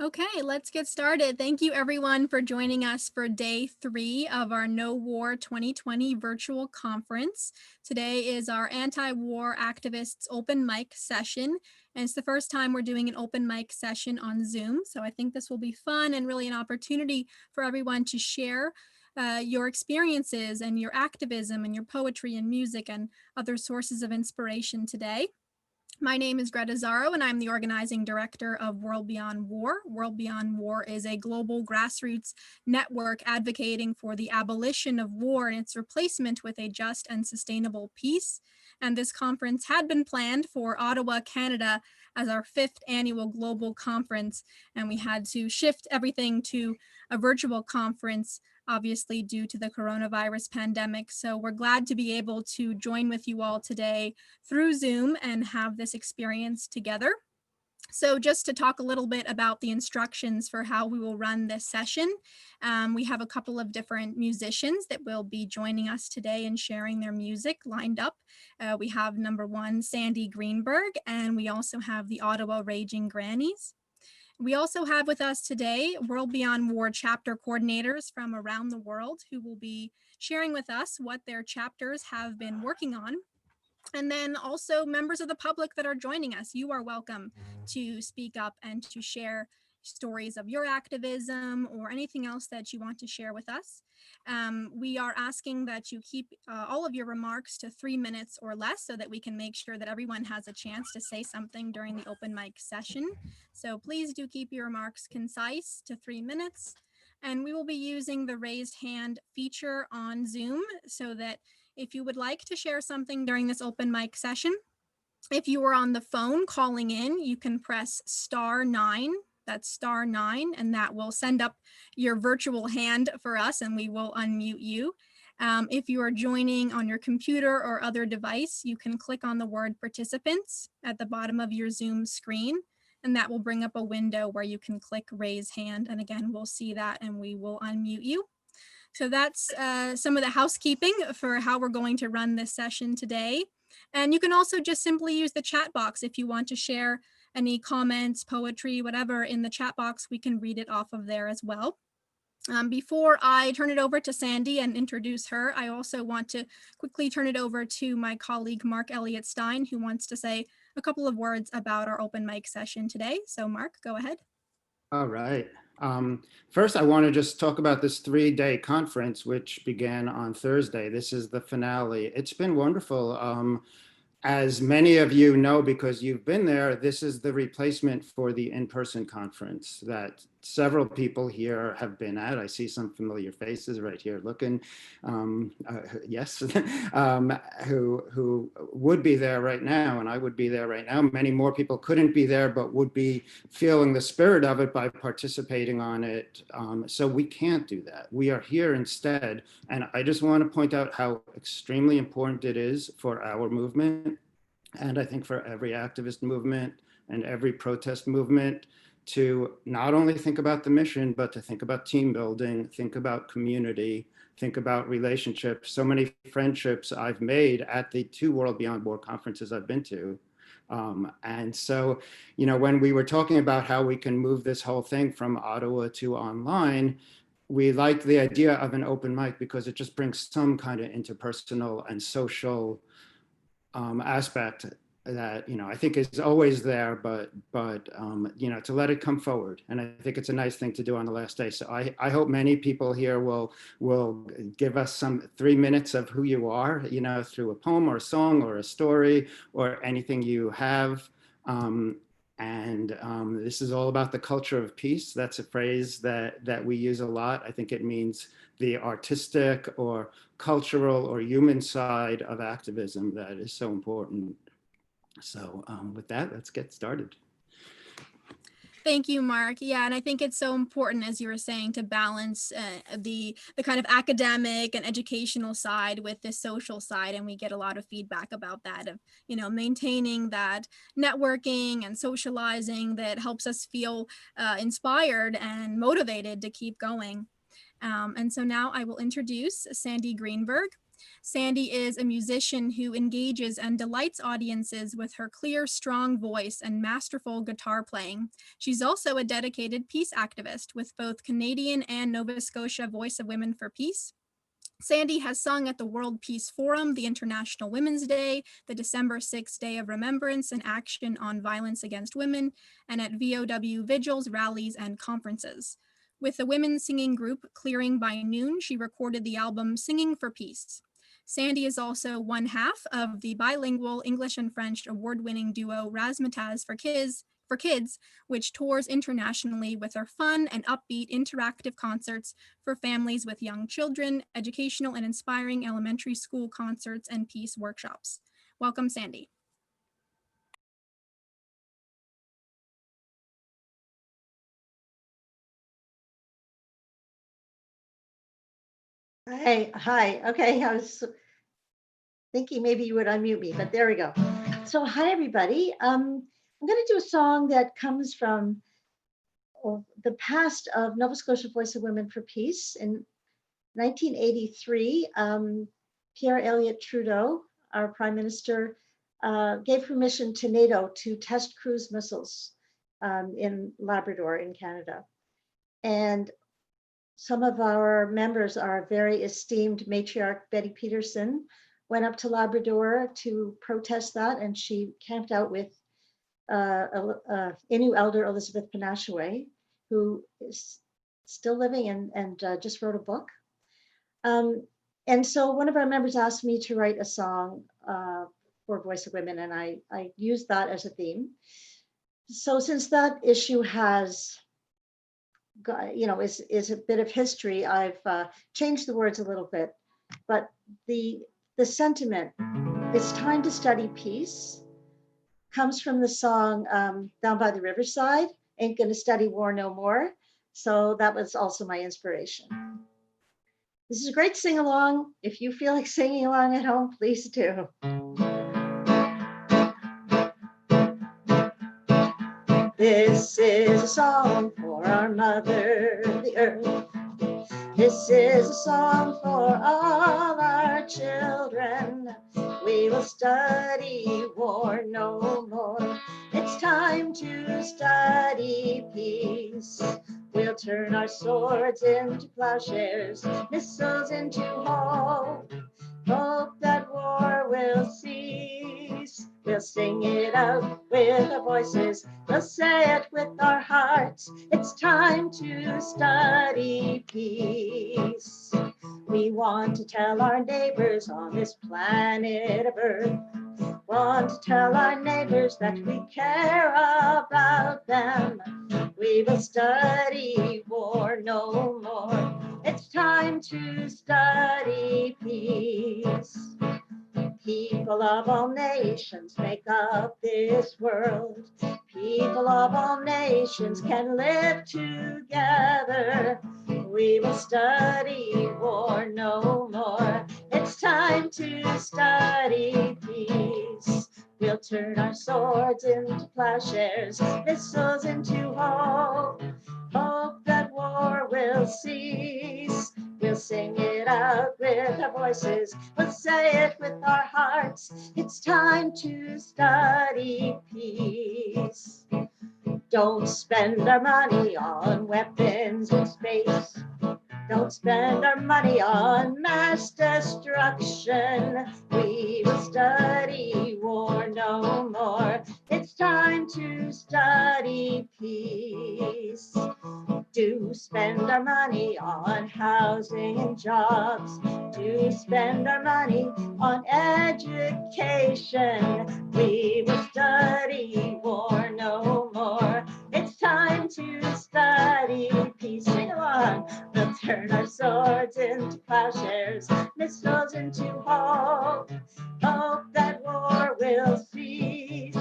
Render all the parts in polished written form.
Okay, let's get started. Thank you everyone for joining us for day 3 of our No War 2020 virtual conference. Today is our anti-war activists open mic session, and it's the first time we're doing an open mic session on Zoom. So I think this will be fun and really an opportunity for everyone to share your experiences and your activism and your poetry and music and other sources of inspiration today. My name is Greta Zaro, and I'm the organizing director of World Beyond War. World Beyond War is a global grassroots network advocating for the abolition of war and its replacement with a just and sustainable peace. And this conference had been planned for Ottawa, Canada, as our 5th annual global conference, and we had to shift everything to a virtual conference, obviously due to the coronavirus pandemic. So we're glad to be able to join with you all today through Zoom and have this experience together. So just to talk a little bit about the instructions for how we will run this session, we have a couple of different musicians that will be joining us today and sharing their music lined up. We have number 1, Sandy Greenberg, and we also have the Ottawa Raging Grannies. We also have with us today World Beyond War chapter coordinators from around the world who will be sharing with us what their chapters have been working on. And then also members of the public that are joining us, you are welcome to speak up and to share stories of your activism or anything else that you want to share with us. We are asking that you keep all of your remarks to 3 minutes or less so that we can make sure that everyone has a chance to say something during the open mic session. So please do keep your remarks concise to 3 minutes. And we will be using the raised hand feature on Zoom so that if you would like to share something during this open mic session, if you are on the phone calling in, you can press *9. That's *9, and that will send up your virtual hand for us, and we will unmute you. If you are joining on your computer or other device, you can click on the word participants at the bottom of your Zoom screen, and that will bring up a window where you can click raise hand. And again, we'll see that and we will unmute you. So that's some of the housekeeping for how we're going to run this session today. And you can also just simply use the chat box if you want to share any comments, poetry, whatever in the chat box, we can read it off of there as well. Before I turn it over to Sandy and introduce her, I also want to quickly turn it over to my colleague, Mark Elliott Stein, who wants to say a couple of words about our open mic session today. So Mark, go ahead. All right. First, I want to just talk about this 3-day conference, which began on Thursday. This is the finale. It's been wonderful. As many of you know, because you've been there, this is the replacement for the in-person conference that several people here have been at. I see some familiar faces right here looking, yes, who would be there right now, and I would be there right now. Many more people couldn't be there, but would be feeling the spirit of it by participating on it. So we can't do that. We are here instead. And I just want to point out how extremely important it is for our movement, and I think for every activist movement and every protest movement, to not only think about the mission, but to think about team building, think about community, think about relationships. So many friendships I've made at the 2 World Beyond War conferences I've been to. And so, you know, when we were talking about how we can move this whole thing from Ottawa to online, we liked the idea of an open mic because it just brings some kind of interpersonal and social aspect that, you know, I think is always there, but you know, to let it come forward. And I think it's a nice thing to do on the last day. So I hope many people here will give us some 3 minutes of who you are, you know, through a poem or a song or a story or anything you have. This is all about the culture of peace. That's a phrase that we use a lot. I think it means the artistic or cultural or human side of activism that is so important. So with that, let's get started. Thank you, Mark. Yeah, and I think it's so important, as you were saying, to balance the kind of academic and educational side with the social side, and we get a lot of feedback about that, of, you know, maintaining that networking and socializing that helps us feel inspired and motivated to keep going. And so now I will introduce Sandy Greenberg. Sandy is a musician who engages and delights audiences with her clear, strong voice and masterful guitar playing. She's also a dedicated peace activist with both Canadian and Nova Scotia Voice of Women for Peace. Sandy has sung at the World Peace Forum, the International Women's Day, the December 6th Day of Remembrance and Action on Violence Against Women, and at VOW vigils, rallies, and conferences. With the women's singing group Clearing by Noon, she recorded the album Singing for Peace. Sandy is also one half of the bilingual English and French award-winning duo Razzmatazz for Kids, which tours internationally with their fun and upbeat interactive concerts for families with young children, educational and inspiring elementary school concerts, and peace workshops. Welcome, Sandy. Hi. Okay, I was thinking maybe you would unmute me, but there we go. So hi, everybody. I'm going to do a song that comes from the past of Nova Scotia Voice of Women for Peace. In 1983, Pierre Elliott Trudeau, our Prime Minister, gave permission to NATO to test cruise missiles in Labrador in Canada. And some of our members, our very esteemed matriarch, Betty Peterson, went up to Labrador to protest that, and she camped out with Innu elder Elizabeth Panashaway, who is still living and just wrote a book. And so one of our members asked me to write a song for Voice of Women, and I used that as a theme. So since that issue has is a bit of history, I've changed the words a little bit, but the sentiment, "It's time to study peace," comes from the song Down by the Riverside, "Ain't Gonna Study War No More." So that was also my inspiration. This is a great sing-along. If you feel like singing along at home, please do. This is a song for our mother, the earth. This is a song for all our children. We will study war no more. It's time to study peace. We'll turn our swords into plowshares, missiles into hope. Hope that war will cease. We'll sing it out with our voices. We'll say it with our hearts. It's time to study peace. We want to tell our neighbors on this planet of Earth. Want to tell our neighbors that we care about them. We will study war no more. It's time to study peace. People of all nations make up this world. People of all nations can live together. We will study war no more. It's time to study peace. We'll turn our swords into plowshares, missiles into hope. Hope that war will cease. We'll sing it out with our voices. We'll say it with our hearts. It's time to study peace. Don't spend our money on weapons in space. Don't spend our money on mass destruction. We will study war no more. It's time to study peace. Do spend our money on housing and jobs. Do spend our money on education. We will study war no more. It's time to study peace. Sing along. We'll turn our swords into plowshares, missiles into hope. Hope that war will cease.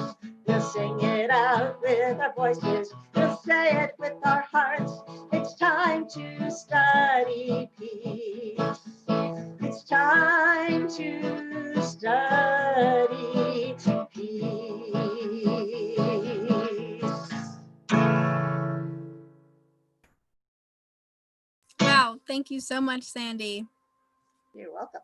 We'll sing it out with our voices. We'll say it with our hearts. It's time to study peace. It's time to study peace. Wow, thank you so much, Sandy. You're welcome.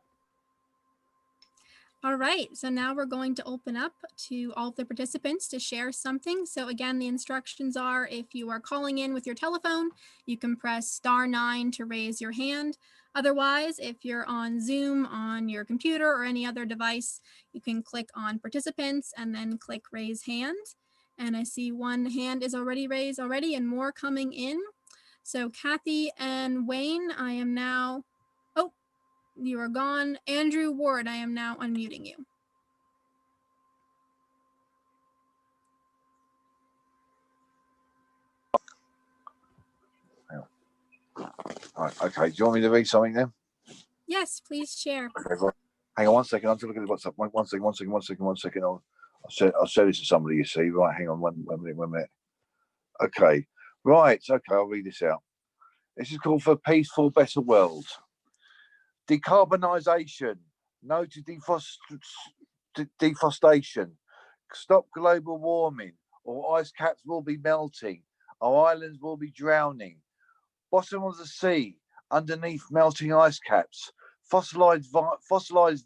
All right, so now we're going to open up to all of the participants to share something. So again, the instructions are if you are calling in with your telephone, you can press *9 to raise your hand. Otherwise, if you're on Zoom on your computer or any other device, you can click on participants and then click raise hand. And I see one hand is already raised and more coming in. So Kathy and Wayne, I am now, oh, you are gone. Andrew Ward, I am now unmuting you. Right, okay, do you want me to read something then? Yes, please share. Okay, right. Hang on 1 second. I'm just looking at the WhatsApp. One second. I'll share this to somebody. You see, right? Hang on, one minute. Okay, right. Okay, I'll read this out. This is called For a Peaceful, Better World. Decarbonisation. No to deforestation. Stop global warming, or ice caps will be melting. Our islands will be drowning. Bottom of the sea, underneath melting ice caps. Fossilized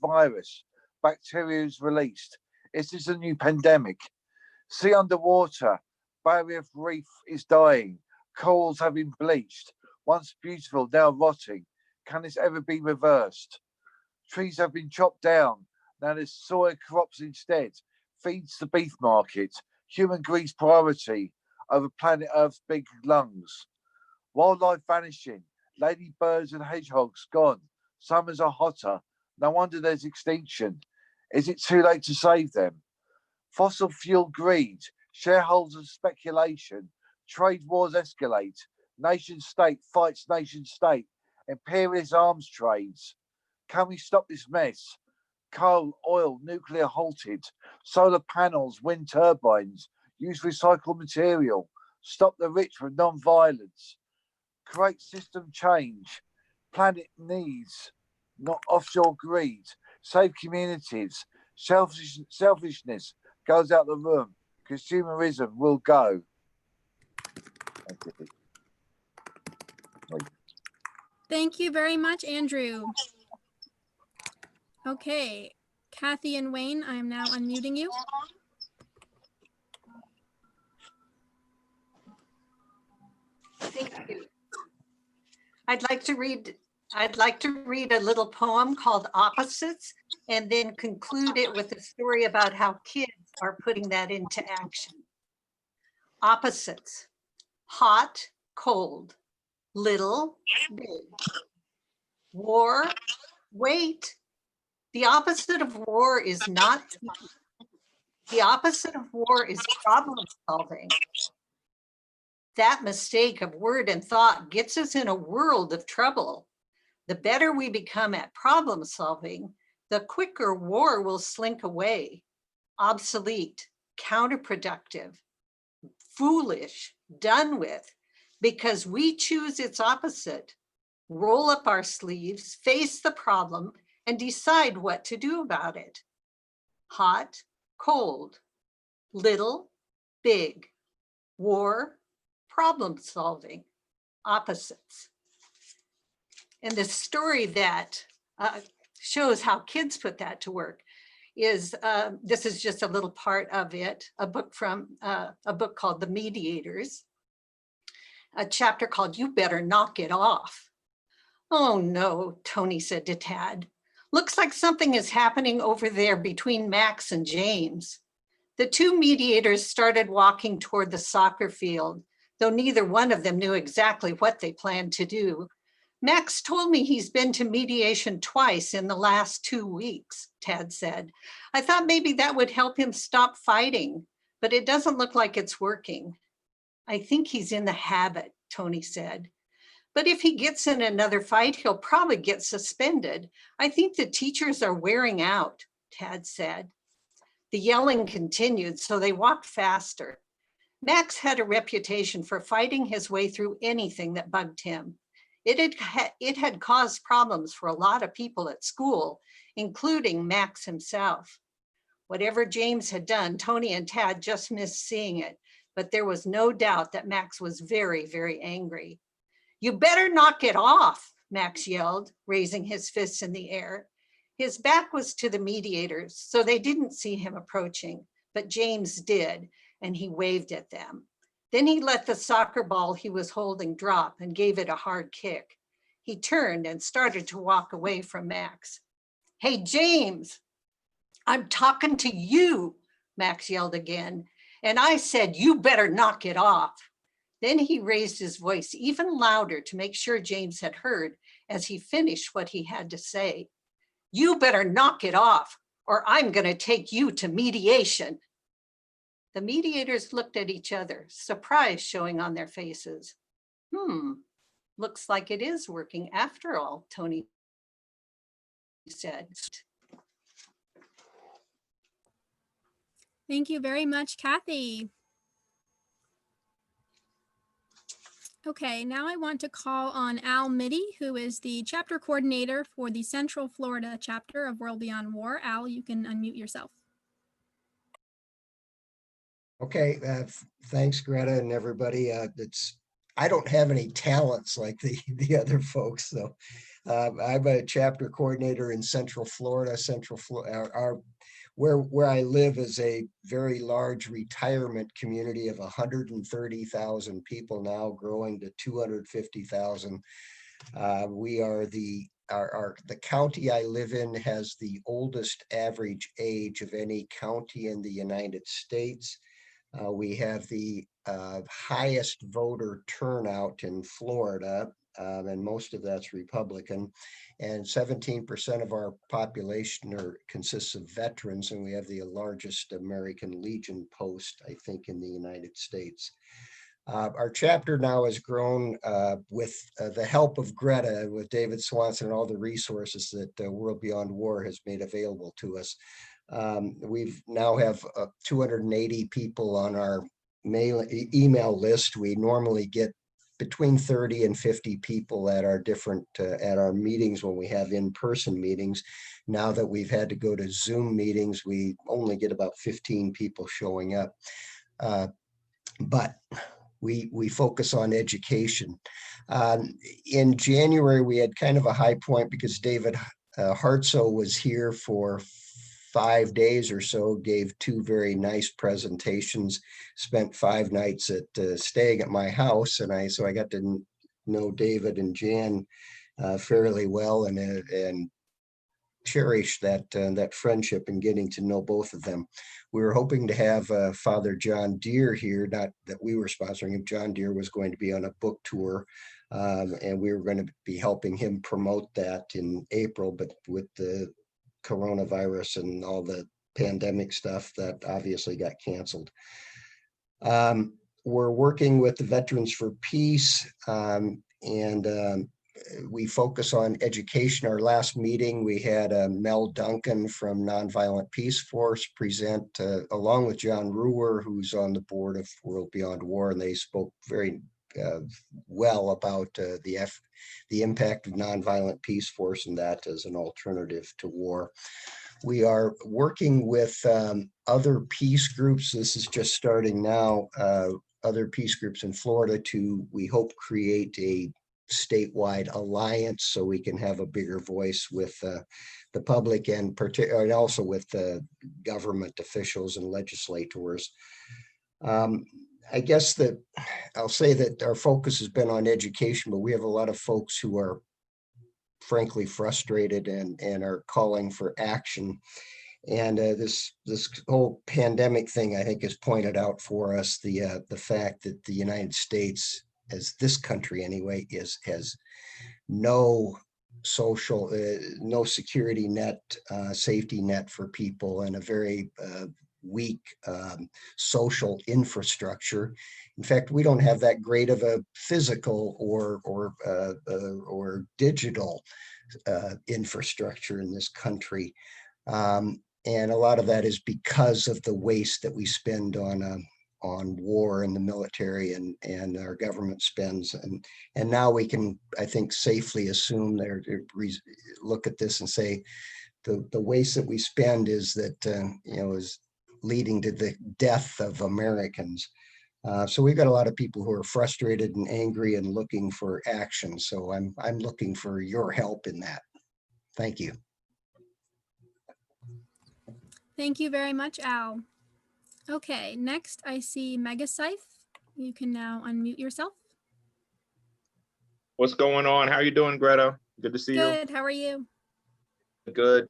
virus. Bacteria is released. Is this a new pandemic? Sea underwater. Barrier reef is dying. Corals have been bleached. Once beautiful, now rotting. Can this ever be reversed? Trees have been chopped down. Now there's soy crops instead. Feeds the beef market. Human greed's priority over planet Earth's big lungs. Wildlife vanishing. Ladybirds and hedgehogs gone. Summers are hotter. No wonder there's extinction. Is it too late to save them? Fossil fuel greed. Shareholders speculation. Trade wars escalate. Nation state fights nation state. Imperialist arms trades. Can we stop this mess? Coal, oil, nuclear halted. Solar panels, wind turbines. Use recycled material. Stop the rich from non-violence. Create system change. Planet needs, not offshore greed. Save communities. Selfishness goes out the room. Consumerism will go. Thank you very much, Andrew. Okay, Kathy and Wayne, I am now unmuting you. Thank you. I'd like to read a little poem called Opposites and then conclude it with a story about how kids are putting that into action. Opposites. Hot, cold. Little, big. War, wait. The opposite of war is not peace. The opposite of war is problem solving. That mistake of word and thought gets us in a world of trouble. The better we become at problem solving, the quicker war will slink away. Obsolete, counterproductive, foolish, done with, because we choose its opposite. Roll up our sleeves, face the problem, and decide what to do about it. Hot, cold, little, big, war, problem solving, opposites. And the story that shows how kids put that to work is, this is just a little part of it, a book called The Mediators, a chapter called You Better Knock It Off. Oh no, Tony said to Tad. Looks like something is happening over there between Max and James. The two mediators started walking toward the soccer field, though neither one of them knew exactly what they planned to do. Max told me he's been to mediation twice in the last 2 weeks, Tad said. I thought maybe that would help him stop fighting, but it doesn't look like it's working. I think he's in the habit, Tony said. But if he gets in another fight, he'll probably get suspended. I think the teachers are wearing out, Tad said. The yelling continued, so they walked faster. Max had a reputation for fighting his way through anything that bugged him. It had caused problems for a lot of people at school, including Max himself. Whatever James had done, Tony and Tad just missed seeing it, but there was no doubt that Max was very, very angry. You better knock it off, Max yelled, raising his fists in the air. His back was to the mediators, so they didn't see him approaching, but James did, and he waved at them. Then he let the soccer ball he was holding drop and gave it a hard kick. He turned and started to walk away from Max. "Hey, James, I'm talking to you," Max yelled again, "and I said you better knock it off." Then he raised his voice even louder to make sure James had heard as he finished what he had to say. "You better knock it off, or I'm going to take you to mediation." The mediators looked at each other, surprise showing on their faces. Looks like it is working after all," Tony said. Thank you very much, Kathy. Okay, now I want to call on Al Mitty, who is the chapter coordinator for the Central Florida chapter of World Beyond War. Al, you can unmute yourself. Okay, thanks, Greta, and everybody. I don't have any talents like the other folks, so I'm a chapter coordinator in Central Florida. Where I live is a very large retirement community of 130,000 people now, growing to 250,000. We are the county I live in has the oldest average age of any county in the United States. We have the highest voter turnout in Florida, and most of that's Republican. And 17% of our population consists of veterans, and we have the largest American Legion post, I think, in the United States. Our chapter now has grown with the help of Greta, with David Swanson, and all the resources that World Beyond War has made available to us. We've now have 280 people on our email list. We normally get between 30 and 50 people at our at our meetings when we have in-person meetings. Now that we've had to go to Zoom meetings, we only get about 15 people showing up. But we focus on education. In January, we had kind of a high point because David Hartso was here for 5 days or so, gave 2 very nice presentations, spent 5 nights at staying at my house. And so I got to know David and Jan fairly well, and cherish that friendship and getting to know both of them. We were hoping to have Father John Deere here, not that we were sponsoring him. John Deere was going to be on a book tour, and we were going to be helping him promote that in April, but with the coronavirus and all the pandemic stuff, that obviously got canceled. We're working with the Veterans for Peace, and we focus on education. Our last meeting, we had Mel Duncan from Nonviolent Peace Force present, along with John Ruwer, who's on the board of World Beyond War, and they spoke very well about the impact of Nonviolent Peace Force and that as an alternative to war. We are working with other peace groups. This is just starting now. Other peace groups in Florida to, we hope, create a statewide alliance so we can have a bigger voice with the public and also with the government officials and legislators. I guess that I'll say that our focus has been on education, but we have a lot of folks who are frankly frustrated and are calling for action. And this whole pandemic thing, I think, has pointed out for us the fact that the United States, as this country anyway, has no social, no security net, safety net for people, and a very weak social infrastructure. In fact, we don't have that great of a physical or digital infrastructure in this country. And a lot of that is because of the waste that we spend on war and the military and our government spends. And now we can, I think, safely assume look at this and say the waste that we spend is that, is leading to the death of Americans. So we've got a lot of people who are frustrated and angry and looking for action. So I'm looking for your help in that. Thank you. Thank you very much, Al. Okay, next I see Megascythe. You can now unmute yourself. What's going on? How you doing, Greta? Good to see you. Good, how are you? Good.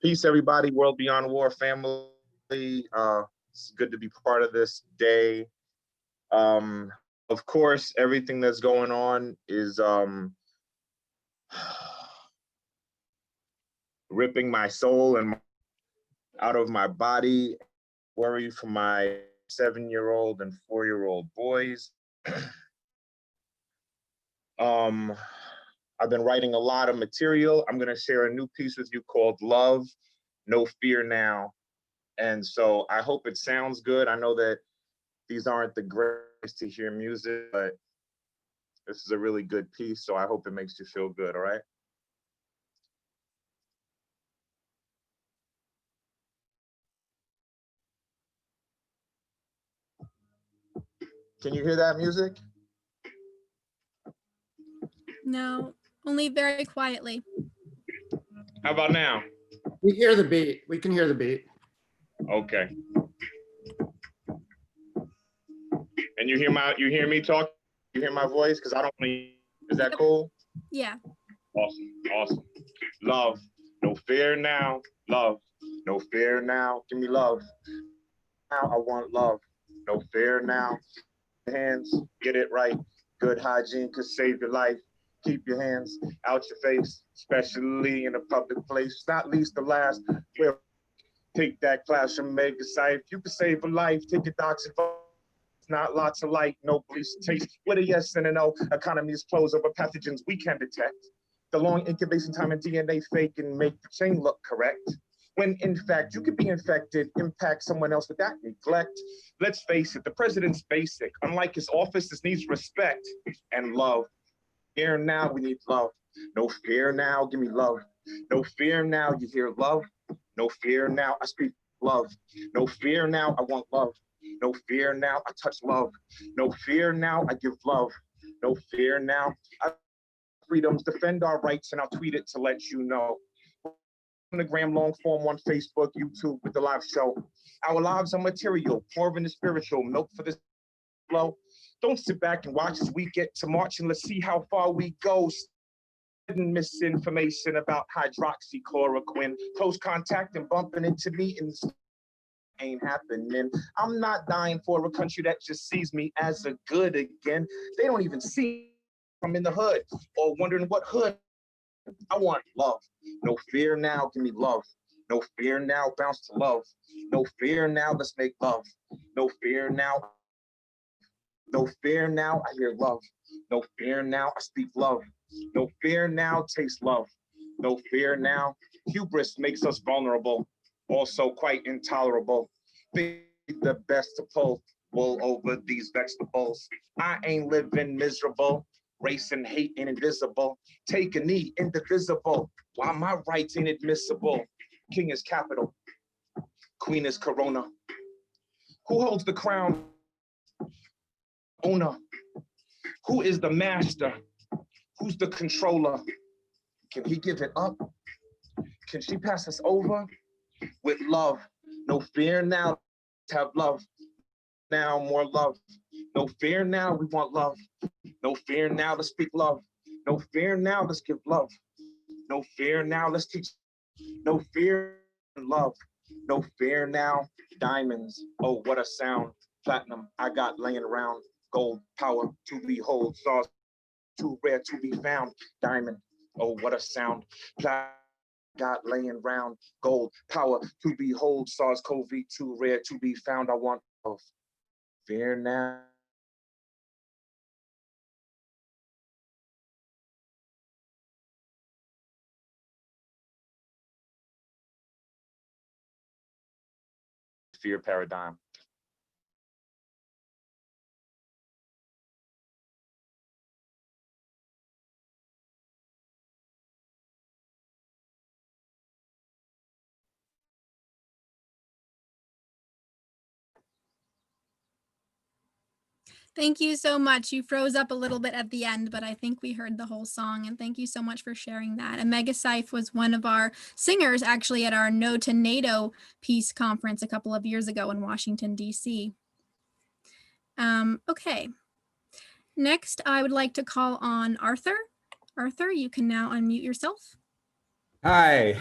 Peace, everybody. World Beyond War family. It's good to be part of this day. Of course, everything that's going on is ripping my soul and out of my body. Worry for my 7-year-old and 4-year-old boys. I've been writing a lot of material. I'm gonna share a new piece with you called Love, No Fear Now. And so I hope it sounds good. I know that these aren't the greatest to hear music, but this is a really good piece. So I hope it makes you feel good, all right? Can you hear that music? No, only very quietly. How about now? We hear the beat. We can hear the beat. Okay. And you hear me talk? You hear my voice? Because I don't really, is that cool? Yeah. Awesome, awesome. Love, no fear now. Love, no fear now. Give me love. Now I want love. No fear now. Hands, get it right. Good hygiene could save your life. Keep your hands out your face, especially in a public place. Not least the last. Where take that class from Megascythe. You can save a life. Take your docs and not lots of light, no police taste. With a yes and a no, economy is closed over pathogens we can detect. The long incubation time in DNA fake and make the chain look correct. When in fact, you could be infected, impact someone else with that neglect. Let's face it, the president's basic. Unlike his office, this needs respect and love. Here now, we need love. No fear now, give me love. No fear now, you hear love. No fear now, I speak love. No fear now, I want love. No fear now, I touch love. No fear now, I give love. No fear now, I freedoms, defend our rights, and I'll tweet it to let you know. Gram long form on Facebook, YouTube with the live show. Our lives are material, more than the spiritual, milk for the flow. Don't sit back and watch as we get to March and let's see how far we go. Misinformation about hydroxychloroquine, close contact and bumping into me and ain't happening. I'm not dying for a country that just sees me as a good again. They don't even see I'm in the hood or wondering what hood. I want love. No fear now, give me love. No fear now, bounce to love. No fear now, let's make love. No fear now. No fear now, I hear love. No fear now, I speak love. No fear now, taste love. No fear now, hubris makes us vulnerable, also quite intolerable. Be the best to pull wool over these vegetables. I ain't living miserable. Race and hate ain't invisible. Take a knee, indivisible. While my rights ain't admissible. King is capital. Queen is corona. Who holds the crown? Owner. Who is the master? Who's the controller? Can he give it up? Can she pass us over? With love. No fear now, have love. Now more love. No fear now, we want love. No fear now, let's speak love. No fear now, let's give love. No fear now, let's teach. No fear, love. No fear now, diamonds. Oh, what a sound. Platinum, I got laying around. Gold, power to behold. Stars too rare to be found. Diamond, oh, what a sound. Platinum, got laying round. Gold, power to behold. SARS-CoV too rare to be found. I want love. Fear now. Fear paradigm. Thank you so much. You froze up a little bit at the end, but I think we heard the whole song. And thank you so much for sharing that. And Mega Scythe was one of our singers actually at our No to NATO Peace Conference a couple of years ago in Washington, D.C. Okay. Next, I would like to call on Arthur. Arthur, you can now unmute yourself. Hi.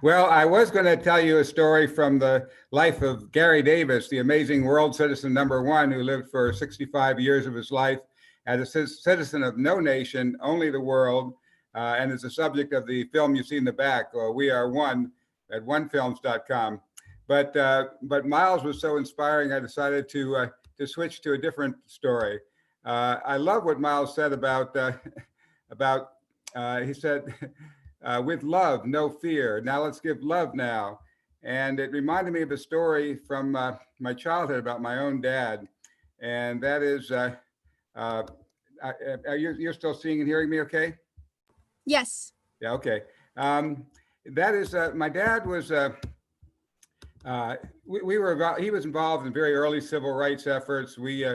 Well, I was going to tell you a story from the life of Gary Davis, the amazing world citizen #1 who lived for 65 years of his life as a citizen of no nation, only the world, and is the subject of the film you see in the back, We Are One, at onefilms.com. But Miles was so inspiring, I decided to switch to a different story. I love what Miles said about he said, with love, no fear. Now let's give love now. And it reminded me of a story from my childhood about my own dad. And that is, you're still seeing and hearing me okay? Yes. Yeah, okay. That is, my dad was, he was involved in very early civil rights efforts. We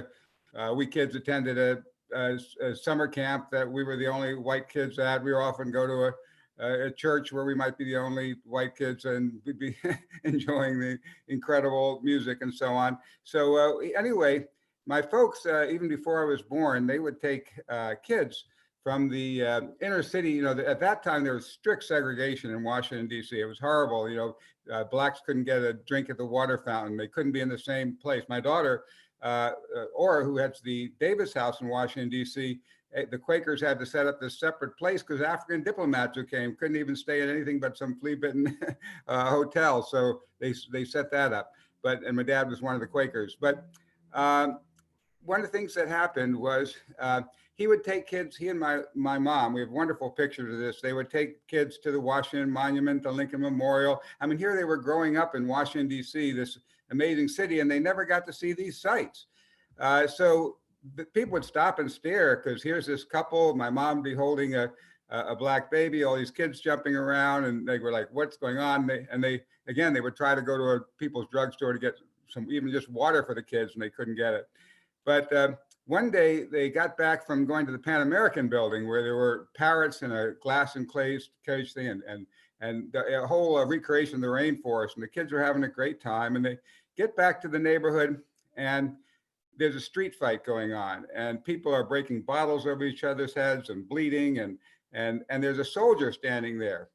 kids attended a summer camp that we were the only white kids at. We would often go to a church where we might be the only white kids and we'd be enjoying the incredible music and so on. So anyway, my folks, even before I was born, they would take kids from the inner city. You know, at that time, there was strict segregation in Washington, D.C. It was horrible. You know, blacks couldn't get a drink at the water fountain. They couldn't be in the same place. My daughter, Ora, who heads the Davis House in Washington, D.C., the Quakers had to set up this separate place because African diplomats who came couldn't even stay in anything but some flea-bitten hotel. So they set that up. And my dad was one of the Quakers. But one of the things that happened was he would take kids, he and my mom, we have wonderful pictures of this. They would take kids to the Washington Monument, the Lincoln Memorial. I mean, here they were growing up in Washington, D.C., this amazing city, and they never got to see these sites. So the people would stop and stare because here's this couple, my mom would be holding a black baby, all these kids jumping around, and they were like, what's going on? They would try to go to a people's drugstore to get some, even just water for the kids, and they couldn't get it. But one day they got back from going to the Pan American building where there were parrots in a glass enclosed cage thing and a whole recreation of the rainforest, and the kids were having a great time. And they get back to the neighborhood and there's a street fight going on and people are breaking bottles over each other's heads and bleeding and there's a soldier standing there.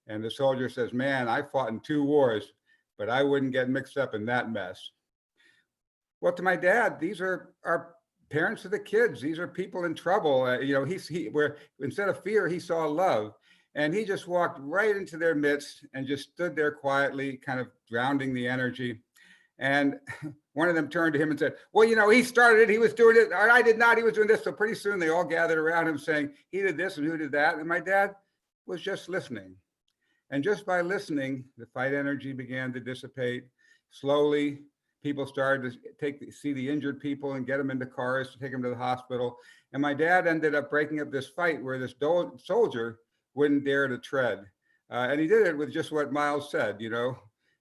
And the soldier says, man, I fought in 2 wars, but I wouldn't get mixed up in that mess. Well, to my dad, these are our parents of the kids. These are people in trouble. Where instead of fear, he saw love. And he just walked right into their midst and just stood there quietly, kind of drowning the energy. And one of them turned to him and said, well, you know, he started it, he was doing it, or I did not, he was doing this. So pretty soon they all gathered around him saying, he did this and who did that? And my dad was just listening. And just by listening, the fight energy began to dissipate. Slowly, people started to see the injured people and get them into cars to take them to the hospital. And my dad ended up breaking up this fight where this soldier wouldn't dare to tread. And he did it with just what Miles said, you know,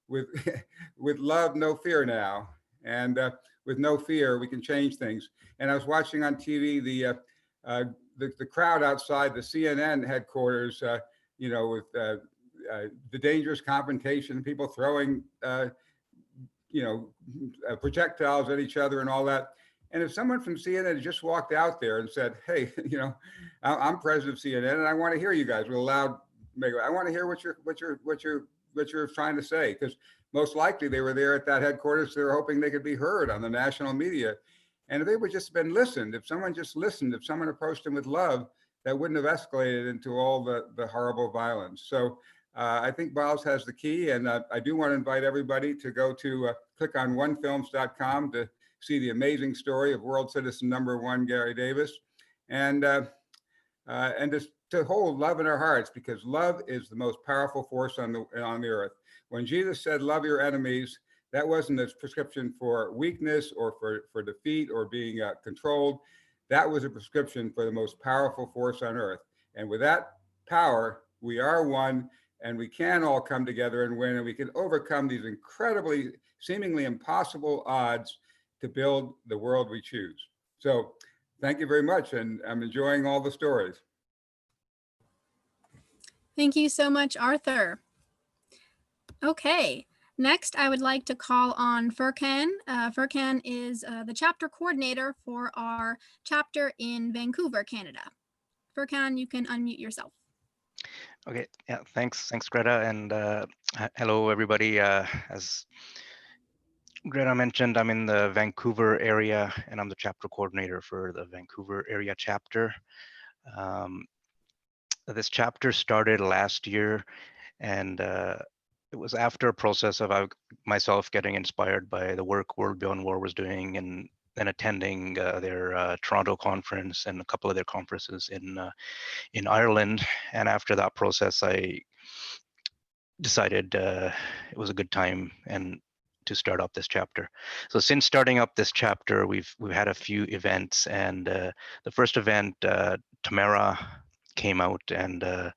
with love, no fear now. And with no fear, we can change things. And I was watching on TV the crowd outside the CNN headquarters, with the dangerous confrontation, people throwing, projectiles at each other and all that. And if someone from CNN had just walked out there and said, hey, I'm president of CNN and I want to hear you guys with a loud, I want to hear what you're trying to say, because most likely they were there at that headquarters. They were hoping they could be heard on the national media. And if they would just been listened, if someone just listened, if someone approached them with love, that wouldn't have escalated into all the horrible violence. So I think Miles has the key. And I do want to invite everybody to go to click on onefilms.com to see the amazing story of world citizen #1, Gary Davis. And just to hold love in our hearts, because love is the most powerful force on the earth. When Jesus said, love your enemies, that wasn't a prescription for weakness or for defeat or being controlled. That was a prescription for the most powerful force on earth. And with that power, we are one, and we can all come together and win, and we can overcome these incredibly, seemingly impossible odds to build the world we choose. So thank you very much. And I'm enjoying all the stories. Thank you so much, Arthur. Okay, next I would like to call on Furkan. Furkan is the chapter coordinator for our chapter in Vancouver, Canada. Furkan, you can unmute yourself. Okay, yeah, thanks, Greta, and hello, everybody. As Greta mentioned, I'm in the Vancouver area, and I'm the chapter coordinator for the Vancouver area chapter. This chapter started last year, and it was after a process of myself getting inspired by the work World Beyond War was doing, and then attending their Toronto conference and a couple of their conferences in Ireland. And after that process, I decided it was a good time and to start up this chapter. So since starting up this chapter, we've had a few events, and the first event, Tamara came out, and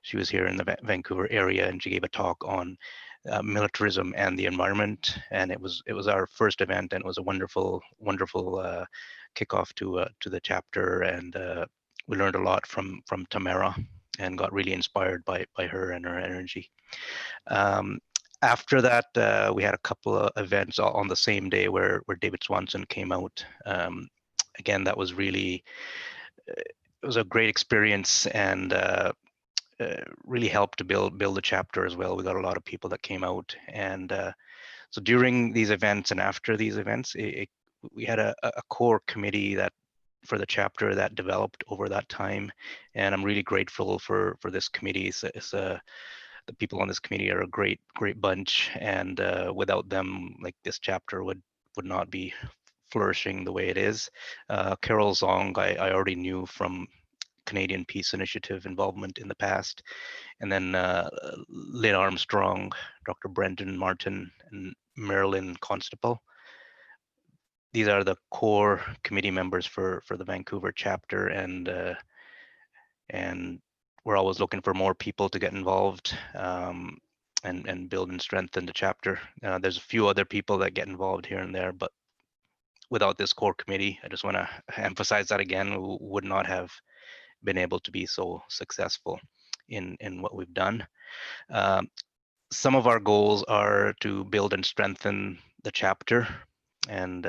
she was here in the Vancouver area, and she gave a talk on militarism and the environment, and it was our first event, and it was a wonderful kickoff to the chapter, and we learned a lot from Tamara and got really inspired by her and her energy. After that, we had a couple of events on the same day where David Swanson came out. Again, that was really, it was a great experience, and really helped to build the chapter as well. We got a lot of people that came out, and so during these events and after these events, we had a core committee that for the chapter that developed over that time, and I'm really grateful for this committee. The people on this committee are a great bunch, and without them, like, this chapter would not be flourishing the way it is. Carol Zong, I already knew from Canadian Peace Initiative involvement in the past, and then Lynn Armstrong, Dr. Brendan Martin, and Marilyn Constable. These are the core committee members for the Vancouver chapter, and we're always looking for more people to get involved and build and strengthen the chapter. There's a few other people that get involved here and there, but without this core committee, I just want to emphasize that again, we would not have been able to be so successful in what we've done. Some of our goals are to build and strengthen the chapter, and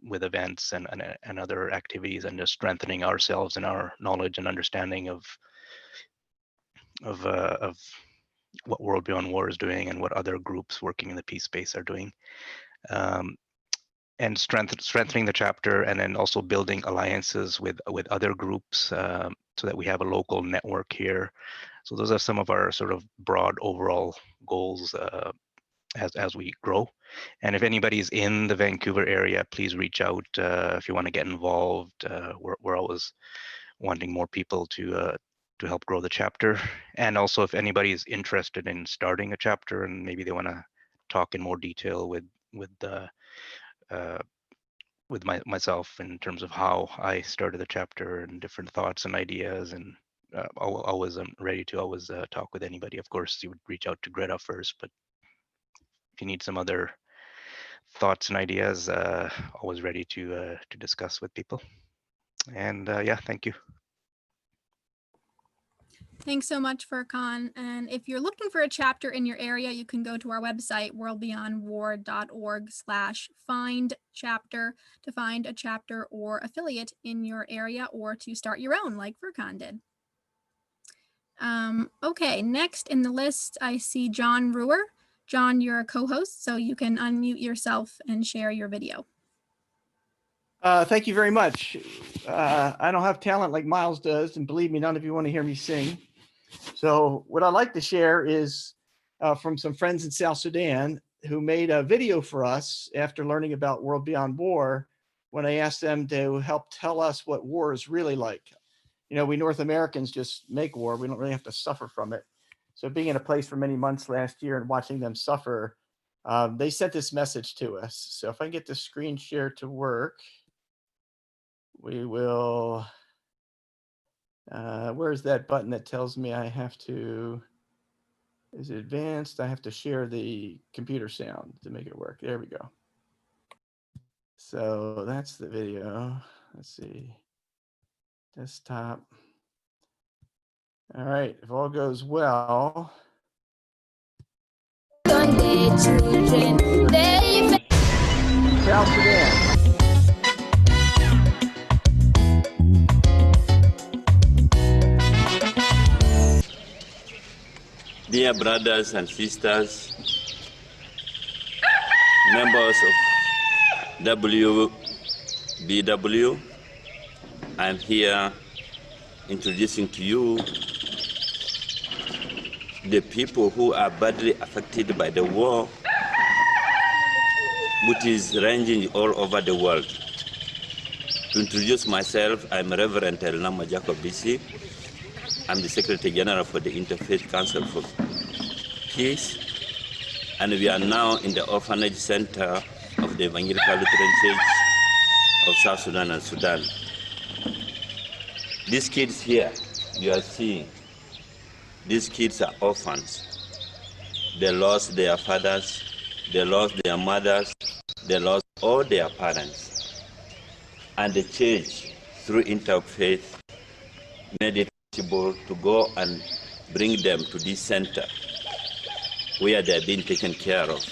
with events and other activities, and just strengthening ourselves and our knowledge and understanding of what World Beyond War is doing and what other groups working in the peace space are doing, and strengthening the chapter, and then also building alliances with other groups, so that we have a local network here. So those are some of our sort of broad overall goals as we grow. And if anybody's in the Vancouver area, please reach out if you want to get involved. We're always wanting more people to help grow the chapter. And also, if anybody's interested in starting a chapter and maybe they want to talk in more detail with myself in terms of how I started the chapter and different thoughts and ideas, and always I'm ready to always talk with anybody. Of course, you would reach out to Greta first, but if you need some other thoughts and ideas, always ready to discuss with people. And yeah, thank you. Thanks so much, Furkan. And if you're looking for a chapter in your area, you can go to our website, WorldBeyondWar.org/find chapter, to find a chapter or affiliate in your area, or to start your own like Furkan did. Okay, next in the list, I see John Ruhr. John, you're a co-host, so you can unmute yourself and share your video. Thank you very much. I don't have talent like Miles does, and believe me, none of you want to hear me sing. So what I'd like to share is from some friends in South Sudan who made a video for us after learning about World Beyond War, when I asked them to help tell us what war is really like. You know, we North Americans just make war. We don't really have to suffer from it. So being in a place for many months last year and watching them suffer, they sent this message to us. So if I can get the screen share to work, we will, where's that button that tells me I have to, is it advanced? I have to share the computer sound to make it work. There we go. So that's the video. let's see, desktop. All right, if all goes well. Sunday children, South Sudan. Dear brothers and sisters, members of WBW, I'm here introducing to you the people who are badly affected by the war, which is ranging all over the world. To introduce myself, I'm Reverend Elnama Jacob BC. I'm the Secretary General for the Interfaith Council for Peace, and we are now in the orphanage center of the Evangelical Lutheran Church of South Sudan and Sudan. These kids here, you are seeing, these kids are orphans. They lost their fathers, they lost their mothers, they lost all their parents. And the church, through interfaith, made it possible to go and bring them to this center where they're being taken care of.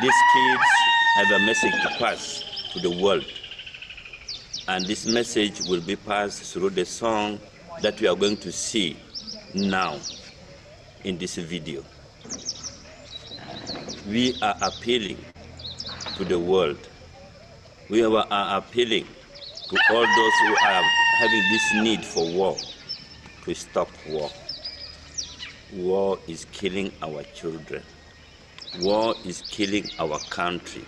These kids have a message to pass to the world, and this message will be passed through the song that we are going to see now in this video. We are appealing to the world. We are appealing to all those who are having this need for war to stop war. War is killing our children. War is killing our country.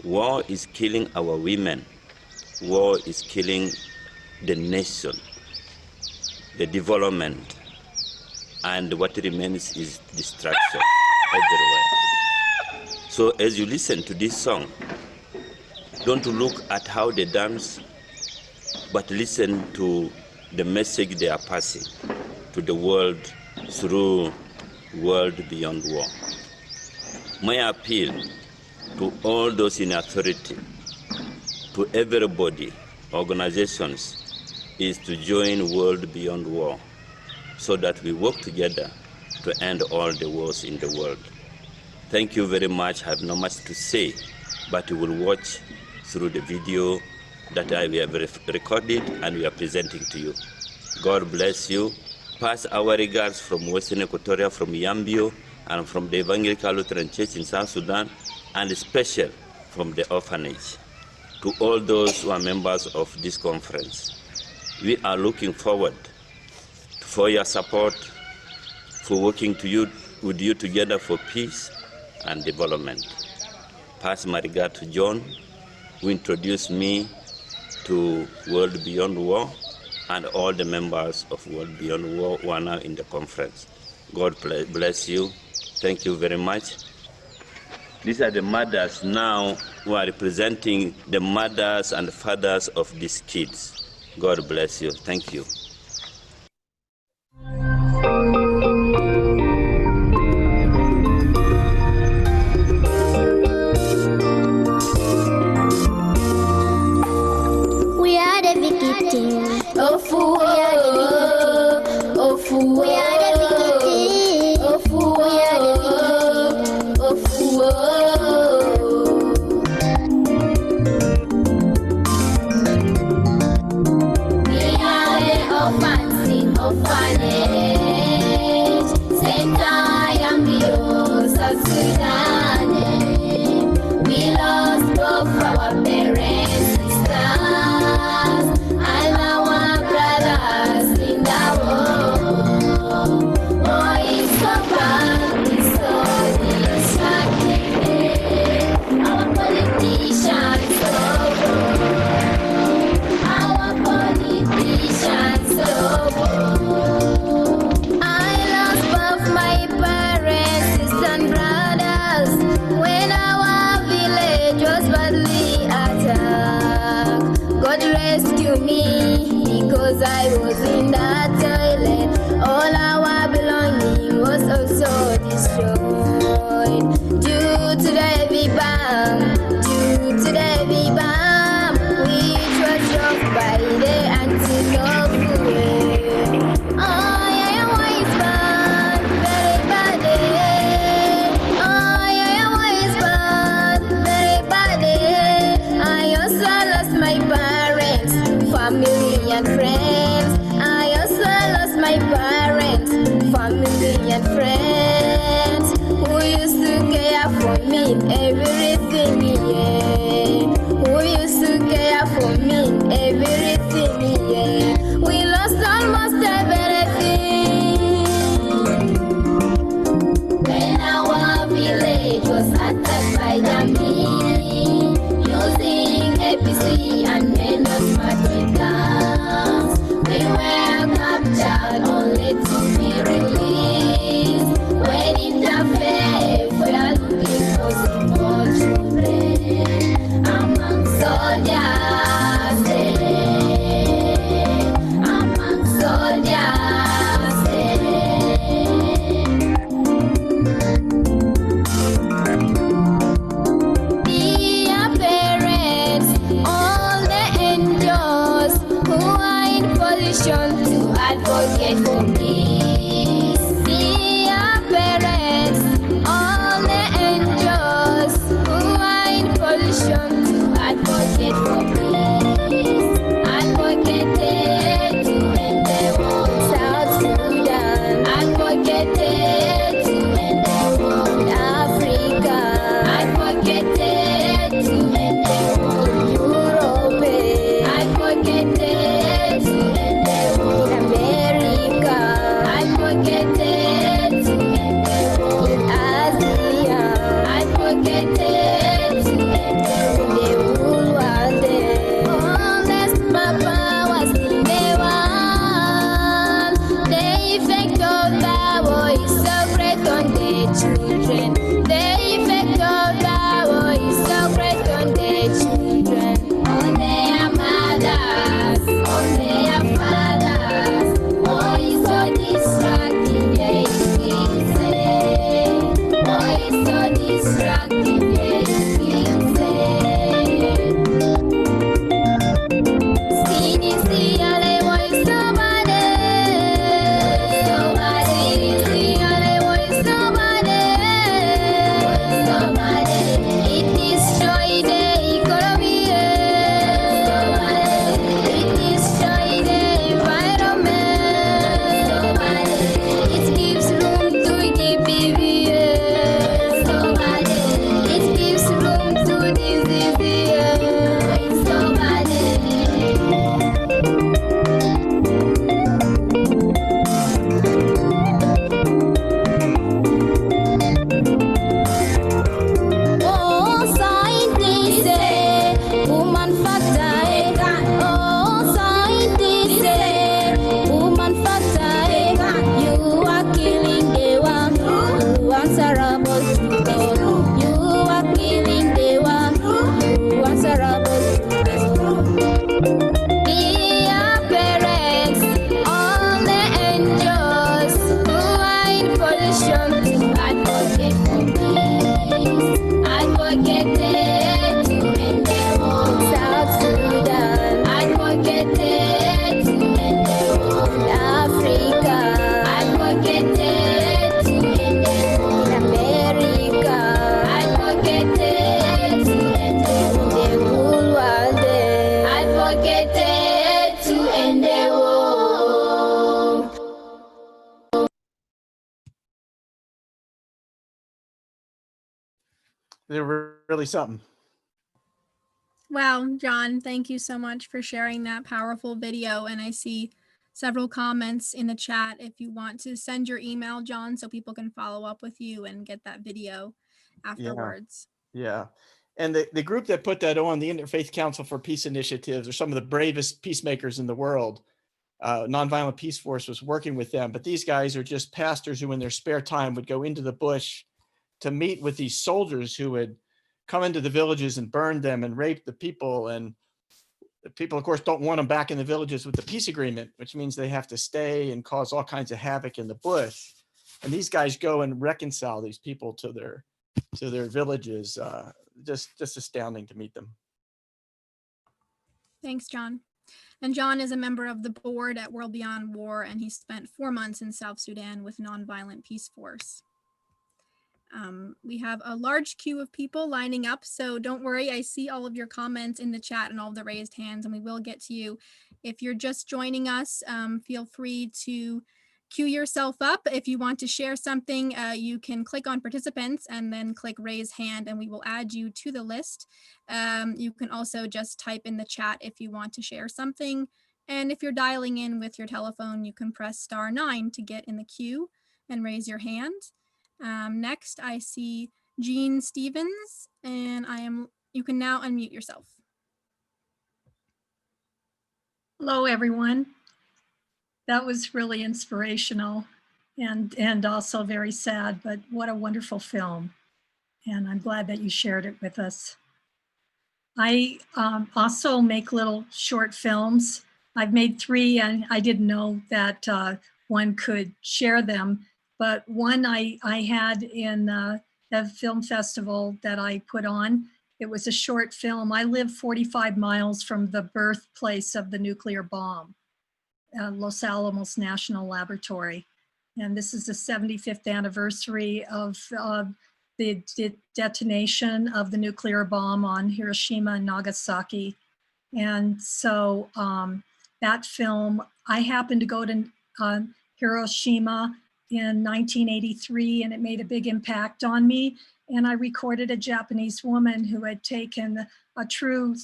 War is killing our women. War is killing the nation, the development, and what remains is destruction everywhere. So as you listen to this song, don't look at how they dance, but listen to the message they are passing to the world through World Beyond War. My appeal to all those in authority, to everybody, organizations, is to join World Beyond War so that we work together to end all the wars in the world. Thank you very much. I have not much to say, but you will watch through the video that we have recorded and we are presenting to you. God bless you. Pass our regards from Western Equatoria, from Yambio, and from the Evangelical Lutheran Church in South Sudan, and special from the orphanage. To all those who are members of this conference, we are looking forward for your support, for working with you together for peace and development. Pass my regard to John, who introduced me to World Beyond War, and all the members of World Beyond War who are now in the conference. God bless you. Thank you very much. These are the mothers now who are representing the mothers and fathers of these kids. God bless you. Thank you. we are the victims of war. We are the victims of war. We are the victims of war. We are the orphans in orphanage center, Yambio, South Sudan. We lost both our parents, sisters, and our brothers in the war. War is so bad, it's so destructive. Our politicians so bold. Our politicians so bold. I lost both my parents, sisters and brothers when our village was badly attacked. God rescue me because I was in the toilet. All our belonging was also destroyed due to the heavy bomb, due to the heavy bomb. and friends. I also lost my parents, family and friends who used to care for me in everything, yeah. Who used to care for me in everything, yeah. We lost almost everything when our village was attacked by the using APC and men of smart guns. We were captured only to be released. When interfaith, we are looking for some more children among soldiers, among soldiers. Dear parents, all the angels who are in position to advocate for peace. Dear parents, all the angels who are in position to advocate for peace. Advocated to end the war in South Sudan. Advocated to end the war in Africa. Advocated to end the war in Europe. Advocated to end the war in America. Advocated to end the war in Asia. Advocated to end the war in the whole world. All the superpowers in the world. The effect of the war is so great on the children. The effect of the war is so great on the children. On their mothers, on their fathers. War is so destructive, yeah, it kills them. War is so destructive, yeah, it kills them. CDC, alle war is so bad. So bad. CDC, alle war is so bad. So bad. It destroyed the economy. So bad. It destroyed the environment. So bad. It gives room to GBV. So bad. It gives room to disease. So bad. Oh, scientists say woman factor. Oh, scientists say woman factor. You are killing the one who answerable to God. You are killing the one who answerable to God. Dear parents, all the angels who are in position to advocate for peace. Advocated to end the war in South Sudan. Advocated to end the war in Africa. Advocated to end the war in America. Advocated to end the war in the whole world. Advocated to end the war. They're really something. Wow, John, thank you so much for sharing that powerful video. And I see several comments in the chat if you want to send your email, John, so people can follow up with you and get that video afterwards. Yeah. And the group that put that on, the Interfaith Council for Peace Initiatives, are some of the bravest peacemakers in the world. Nonviolent Peace Force was working with them, but these guys are just pastors who in their spare time would go into the bush to meet with these soldiers who would come into the villages and burn them and rape the people. And the people, of course, don't want them back in the villages with the peace agreement, which means they have to stay and cause all kinds of havoc in the bush. And these guys go and reconcile these people to their villages. Just astounding to meet them. Thanks, John. And John is a member of the board at World Beyond War, and he spent 4 months in South Sudan with Nonviolent Peace Force. We have a large queue of people lining up, so don't worry. I see all of your comments in the chat and all the raised hands, and we will get to you. If you're just joining us, feel free to queue yourself up. If you want to share something, you can click on participants and then click raise hand, and we will add you to the list. You can also just type in the chat if you want to share something. And if you're dialing in with your telephone, you can press *9 to get in the queue and raise your hand. Next, I see Jean Stevens, and you can now unmute yourself. Hello, everyone. That was really inspirational and also very sad, but what a wonderful film. And I'm glad that you shared it with us. I also make little short films. I've made 3, and I didn't know that one could share them, but one I had in a film festival that I put on. It was a short film. I live 45 miles from the birthplace of the nuclear bomb, Los Alamos National Laboratory. And this is the 75th anniversary of the detonation of the nuclear bomb on Hiroshima and Nagasaki. And so that film, I happened to go to Hiroshima in 1983, and it made a big impact on me. And I recorded a Japanese woman who had taken a true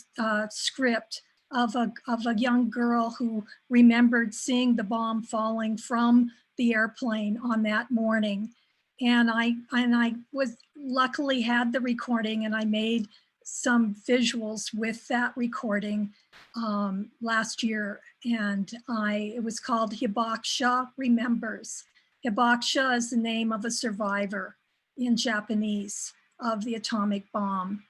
script of a young girl who remembered seeing the bomb falling from the airplane on that morning. And I was luckily had the recording, and I made some visuals with that recording last year. And it was called Hibakusha Remembers. Hibakusha is the name of a survivor in Japanese of the atomic bomb.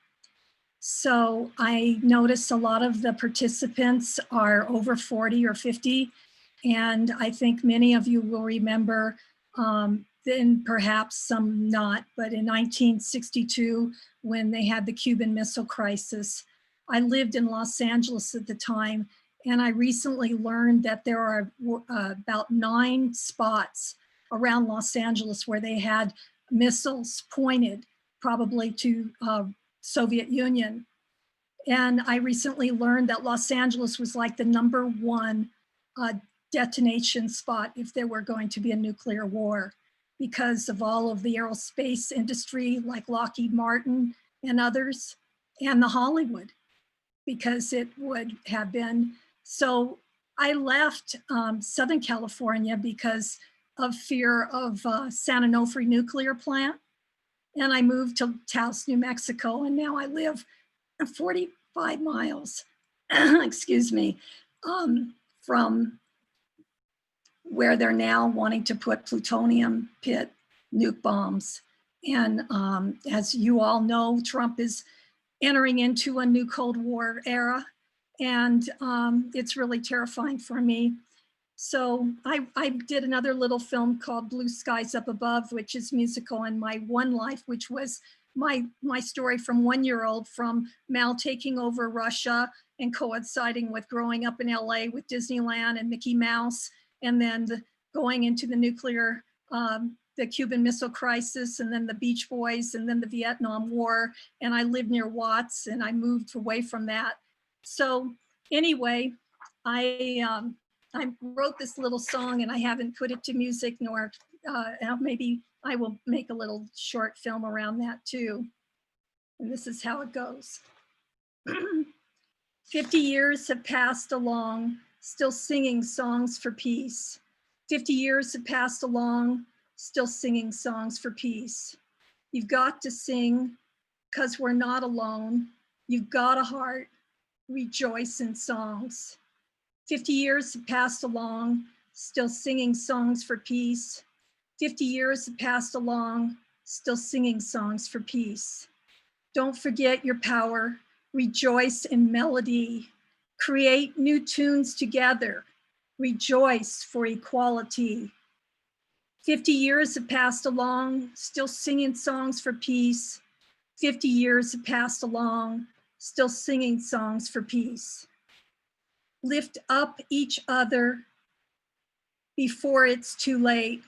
So I noticed a lot of the participants are over 40 or 50. And I think many of you will remember, then perhaps some not, but in 1962, when they had the Cuban Missile Crisis, I lived in Los Angeles at the time. And I recently learned that there are about 9 spots around Los Angeles where they had missiles pointed probably to Soviet Union. And I recently learned that Los Angeles was like the #1 detonation spot if there were going to be a nuclear war, because of all of the aerospace industry like Lockheed Martin and others, and the Hollywood, because it would have been. So I left Southern California because of fear of San Onofre nuclear plant. And I moved to Taos, New Mexico, and now I live 45 miles, excuse me, from where they're now wanting to put plutonium pit nuke bombs. And as you all know, Trump is entering into a new Cold War era, and it's really terrifying for me. So I did another little film called Blue Skies Up Above, which is musical, and My One Life, which was my story from 1-year-old, from Mal taking over Russia and coinciding with growing up in LA with Disneyland and Mickey Mouse, and then going into the nuclear, the Cuban Missile Crisis, and then the Beach Boys, and then the Vietnam War. And I lived near Watts, and I moved away from that. So anyway, I wrote this little song, and I haven't put it to music, nor maybe I will make a little short film around that too. And this is how it goes. 50 years have passed along, still singing songs for peace. 50 years have passed along, still singing songs for peace. You've got to sing, 'cause we're not alone. You've got a heart, rejoice in songs. 50 years have passed along, still singing songs for peace. 50 years have passed along, still singing songs for peace. Don't forget your power, rejoice in melody. Create new tunes together, rejoice for equality. 50 years have passed along, still singing songs for peace. 50 years have passed along, still singing songs for peace. Lift up each other before it's too late.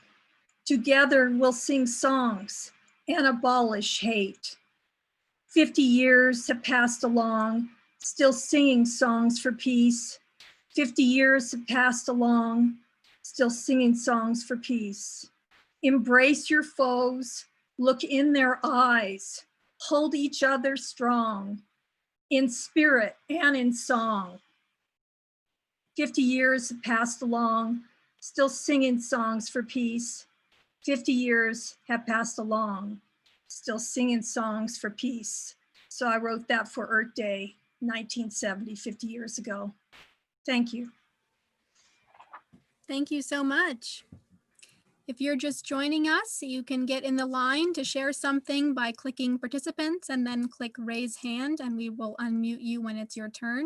Together we'll sing songs and abolish hate. 50 years have passed along, still singing songs for peace. 50 years have passed along, still singing songs for peace. Embrace your foes, look in their eyes, hold each other strong, in spirit and in song. 50 years have passed along, still singing songs for peace. 50 years have passed along, still singing songs for peace. So I wrote that for Earth Day, 1970, 50 years ago. Thank you. Thank you so much. If you're just joining us, you can get in the line to share something by clicking participants and then click raise hand, and we will unmute you when it's your turn,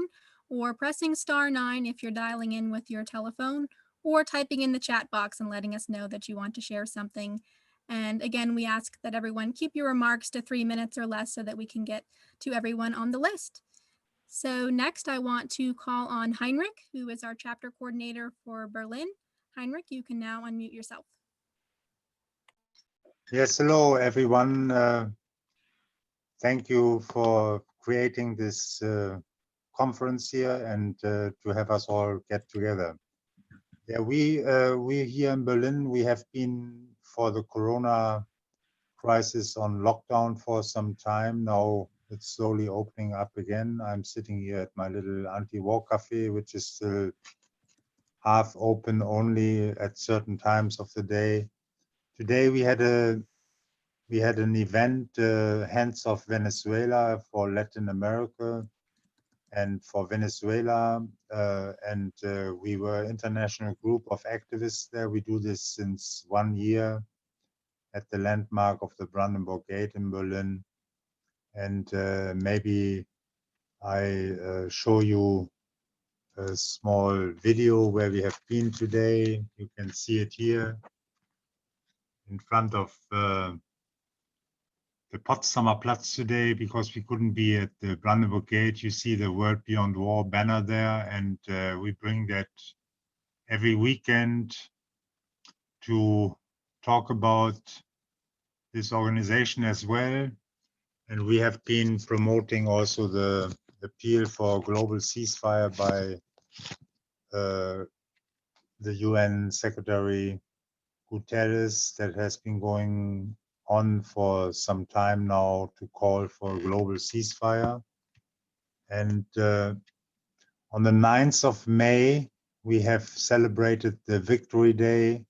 or pressing *9 if you're dialing in with your telephone, or typing in the chat box and letting us know that you want to share something. And again, we ask that everyone keep your remarks to 3 minutes or less so that we can get to everyone on the list. So next, I want to call on Heinrich, who is our chapter coordinator for Berlin. Heinrich, you can now unmute yourself. Yes, hello everyone. Thank you for creating this conference here and to have us all get together. Yeah, we here in Berlin, we have been for the Corona crisis on lockdown for some time. Now it's slowly opening up again. I'm sitting here at my little anti-war cafe, which is still half open only at certain times of the day. Today we had an event, Hands of Venezuela for Latin America and for Venezuela. And we were an international group of activists there. We do this since 1 year at the landmark of the Brandenburg Gate in Berlin. And maybe I show you a small video where we have been today. You can see it here in front of the Potsdamer Platz today, because we couldn't be at the Brandenburg Gate. You see the World Beyond War banner there, and we bring that every weekend to talk about this organization as well. And we have been promoting also the appeal for global ceasefire by the UN Secretary Guterres, that has been going on for some time now, to call for a global ceasefire. And on the 9th of May, we have celebrated the Victory Day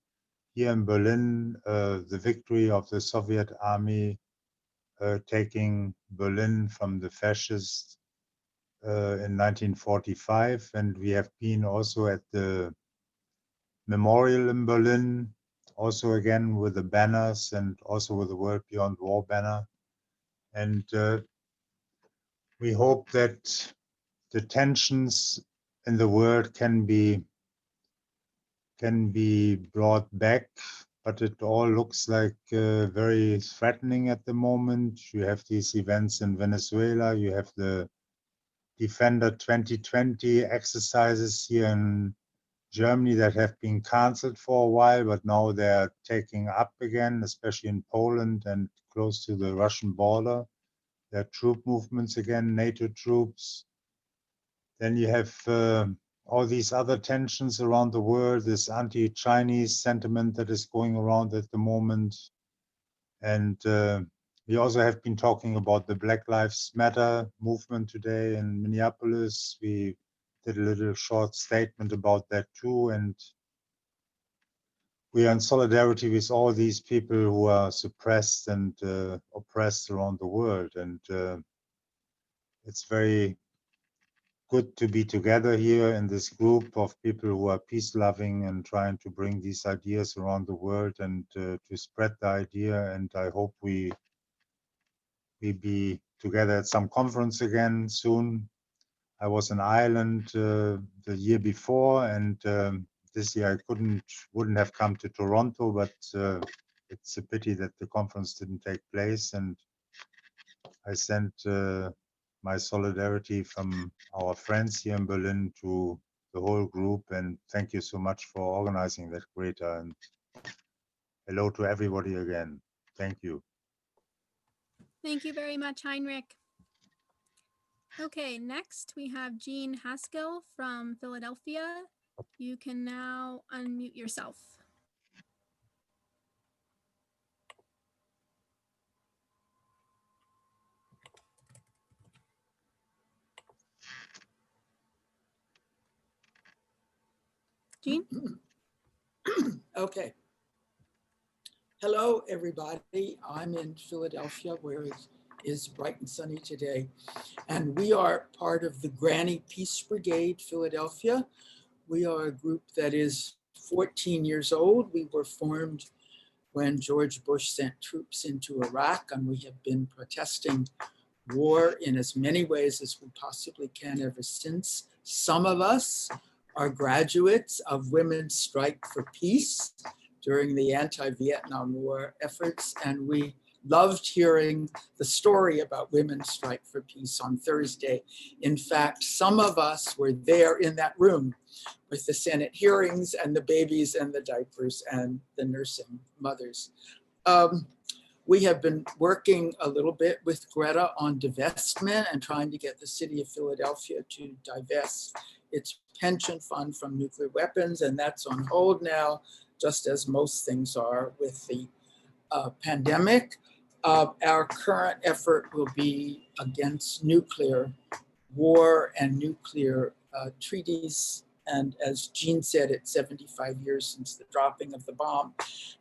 here in Berlin, the victory of the Soviet army taking Berlin from the fascists in 1945. And we have been also at the memorial in Berlin, also again with the banners and also with the World Beyond War banner. And we hope that the tensions in the world can be brought back, but it all looks like very threatening at the moment. You have these events in Venezuela, you have the Defender 2020 exercises here in Germany that have been cancelled for a while, but now they're taking up again, especially in Poland and close to the Russian border. There are troop movements again, NATO troops. Then you have all these other tensions around the world, this anti-Chinese sentiment that is going around at the moment. And we also have been talking about the Black Lives Matter movement today in Minneapolis. We did a little short statement about that too. And we are in solidarity with all these people who are suppressed and oppressed around the world. And it's very good to be together here in this group of people who are peace-loving and trying to bring these ideas around the world and to spread the idea. And I hope we be together at some conference again soon. I was in Ireland the year before, and this year I wouldn't have come to Toronto, but it's a pity that the conference didn't take place. And I sent my solidarity from our friends here in Berlin to the whole group, and thank you so much for organizing that, Greta, and hello to everybody again. Thank you. Thank you very much, Heinrich. Okay, next we have Jean Haskell from Philadelphia. You can now unmute yourself. Jean? Okay. Hello, everybody. I'm in Philadelphia, where it is bright and sunny today. And we are part of the Granny Peace Brigade, Philadelphia. We are a group that is 14 years old. We were formed when George Bush sent troops into Iraq, and we have been protesting war in as many ways as we possibly can ever since. Some of us are graduates of Women's Strike for Peace during the anti-Vietnam War efforts, and we loved hearing the story about Women's Strike for Peace on Thursday. In fact, some of us were there in that room with the Senate hearings and the babies and the diapers and the nursing mothers. We have been working a little bit with Greta on divestment and trying to get the city of Philadelphia to divest its pension fund from nuclear weapons, and that's on hold now, just as most things are with the pandemic. Our current effort will be against nuclear war and nuclear treaties. And as Jean said, it's 75 years since the dropping of the bomb.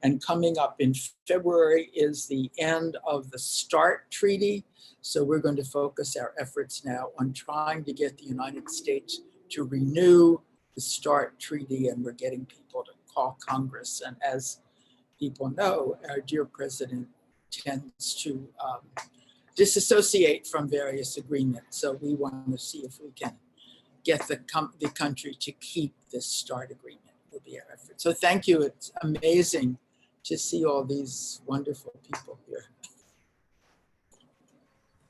And coming up in February is the end of the START treaty. So we're going to focus our efforts now on trying to get the United States to renew the START treaty. And we're getting people to call Congress. And as people know, our dear president tends to disassociate from various agreements. So we want to see if we can get the country to keep this START agreement will be our effort. So thank you. It's amazing to see all these wonderful people here.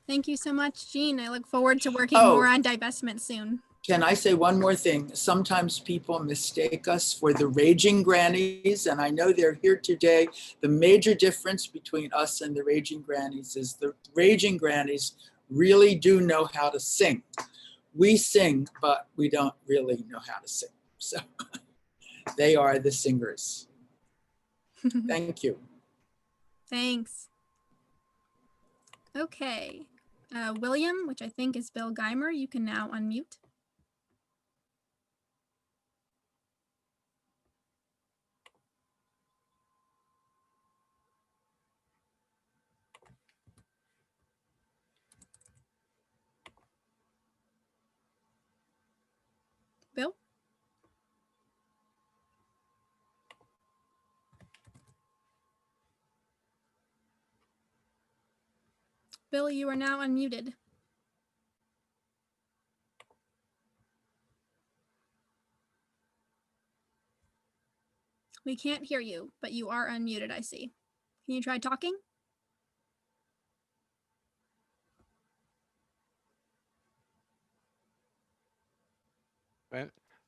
Thank you so much, Jean. I look forward to working more on divestment soon. Can I say one more thing? Sometimes people mistake us for the Raging Grannies, and I know they're here today. The major difference between us and the Raging Grannies is the Raging Grannies really do know how to sing. We sing, but we don't really know how to sing. So they are the singers. Thank you. Thanks. Okay. William, which I think is Bill Geimer, you can now unmute. Bill? Bill, you are now unmuted. We can't hear you, but you are unmuted, I see. Can you try talking?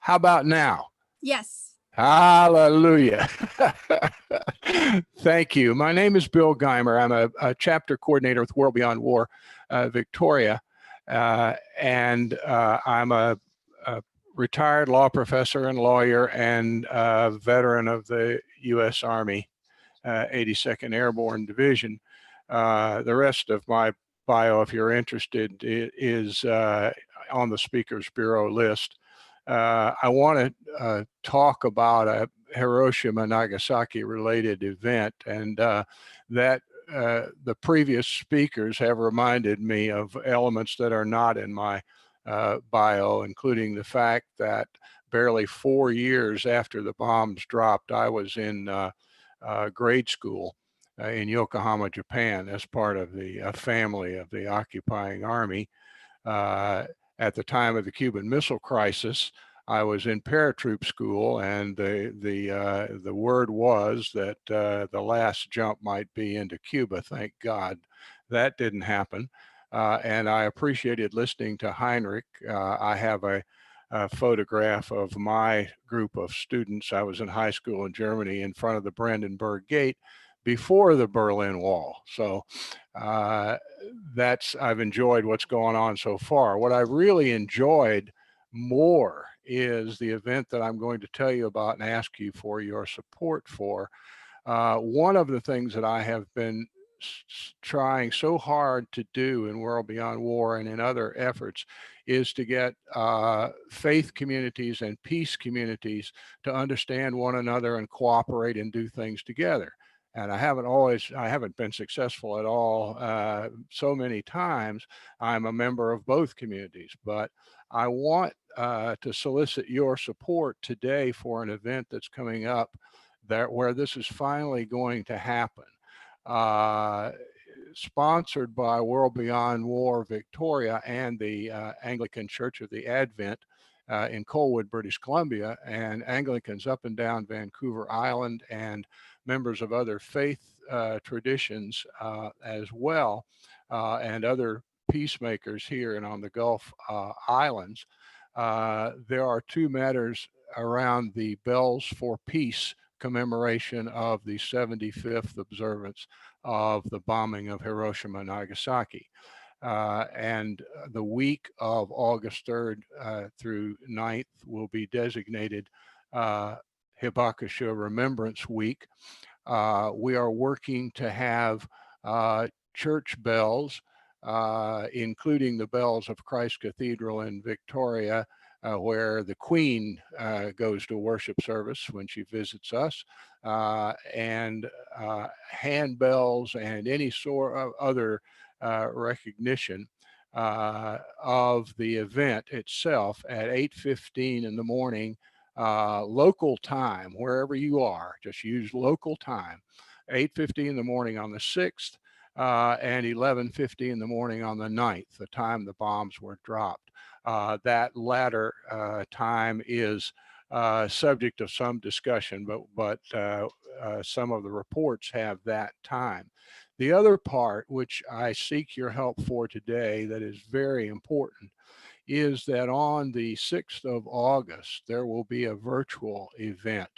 How about now? Yes. Hallelujah. Thank you. My name is Bill Geimer. I'm a chapter coordinator with World Beyond War, Victoria. And I'm a retired law professor and lawyer and a veteran of the U.S. Army 82nd Airborne Division. The rest of my bio, if you're interested, is on the Speakers Bureau list. I want to talk about a Hiroshima Nagasaki related event, and that the previous speakers have reminded me of elements that are not in my bio, including the fact that barely 4 years after the bombs dropped, I was in grade school in Yokohama, Japan, as part of the family of the occupying army. At the time of the Cuban Missile Crisis, I was in paratroop school, and the word was that the last jump might be into Cuba. Thank God that didn't happen. And I appreciated listening to Heinrich. I have a photograph of my group of students. I was in high school in Germany in front of the Brandenburg Gate before the Berlin Wall. So I've enjoyed what's going on so far. What I really enjoyed more is the event that I'm going to tell you about and ask you for your support for. One of the things that I have been trying so hard to do in World Beyond War and in other efforts is to get faith communities and peace communities to understand one another and cooperate and do things together. And I haven't been successful at all so many times. I'm a member of both communities, but I want to solicit your support today for an event that's coming up where this is finally going to happen. Sponsored by World Beyond War Victoria and the Anglican Church of the Advent in Colwood, British Columbia, and Anglicans up and down Vancouver Island and members of other faith traditions as well, and other peacemakers here and on the Gulf Islands. There are two matters around the Bells for Peace commemoration of the 75th observance of the bombing of Hiroshima and Nagasaki. And the week of August 3rd through 9th will be designated Hibakusha Remembrance Week. We are working to have church bells, including the bells of Christ Cathedral in Victoria, where the Queen goes to worship service when she visits us, and handbells and any sort of other recognition of the event itself at 8:15 in the morning, local time, wherever you are, just use local time, 8:50 in the morning on the 6th, and 11:50 in the morning on the 9th, the time the bombs were dropped. That latter time is subject of some discussion, but some of the reports have that time. The other part, which I seek your help for today, that is very important, is that on the 6th of August, there will be a virtual event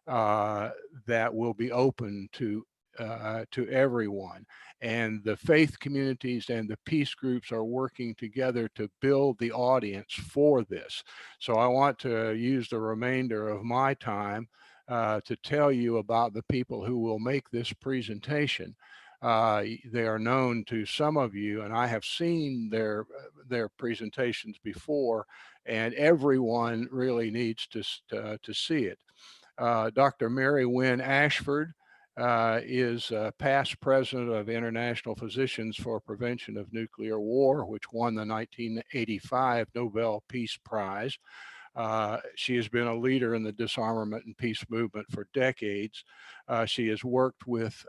that will be open to everyone. And the faith communities and the peace groups are working together to build the audience for this. So I want to use the remainder of my time to tell you about the people who will make this presentation. They are known to some of you, and I have seen their presentations before, and everyone really needs to see it. Dr. Mary Wynne Ashford is past president of International Physicians for Prevention of Nuclear War, which won the 1985 Nobel Peace Prize. She has been a leader in the disarmament and peace movement for decades. She has worked with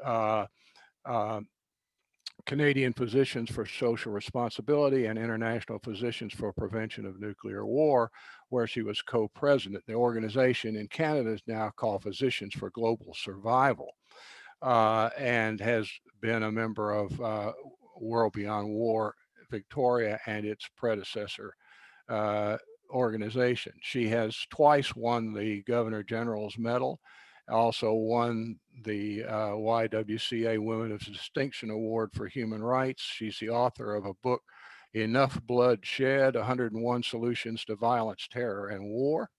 Canadian Physicians for Social Responsibility and International Physicians for Prevention of Nuclear War, where she was co-president. The organization in Canada is now called Physicians for Global Survival, and has been a member of World Beyond War Victoria and its predecessor organization. She has twice won the Governor General's Medal, also won the YWCA Women of Distinction Award for Human Rights. She's the author of a book, Enough Blood Shed, 101 Solutions to Violence, Terror, and War.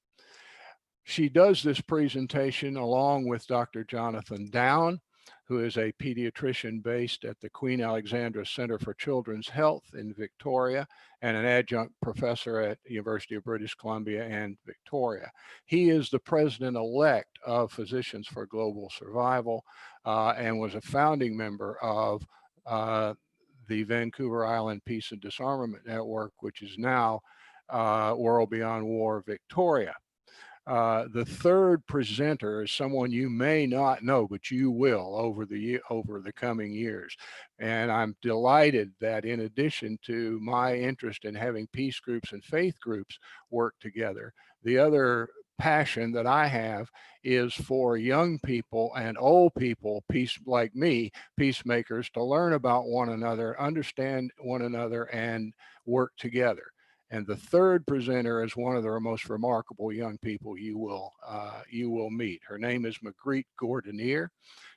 She does this presentation along with Dr. Jonathan Down, who is a pediatrician based at the Queen Alexandra Center for Children's Health in Victoria and an adjunct professor at the University of British Columbia and Victoria. He is the president-elect of Physicians for Global Survival and was a founding member of the Vancouver Island Peace and Disarmament Network, which is now World Beyond War Victoria. The third presenter is someone you may not know, but you will over the coming years. And I'm delighted that in addition to my interest in having peace groups and faith groups work together, the other passion that I have is for young people and old people, like me, peacemakers, to learn about one another, understand one another, and work together. And the third presenter is one of the most remarkable young people you will meet. Her name is Magritte Gordonier.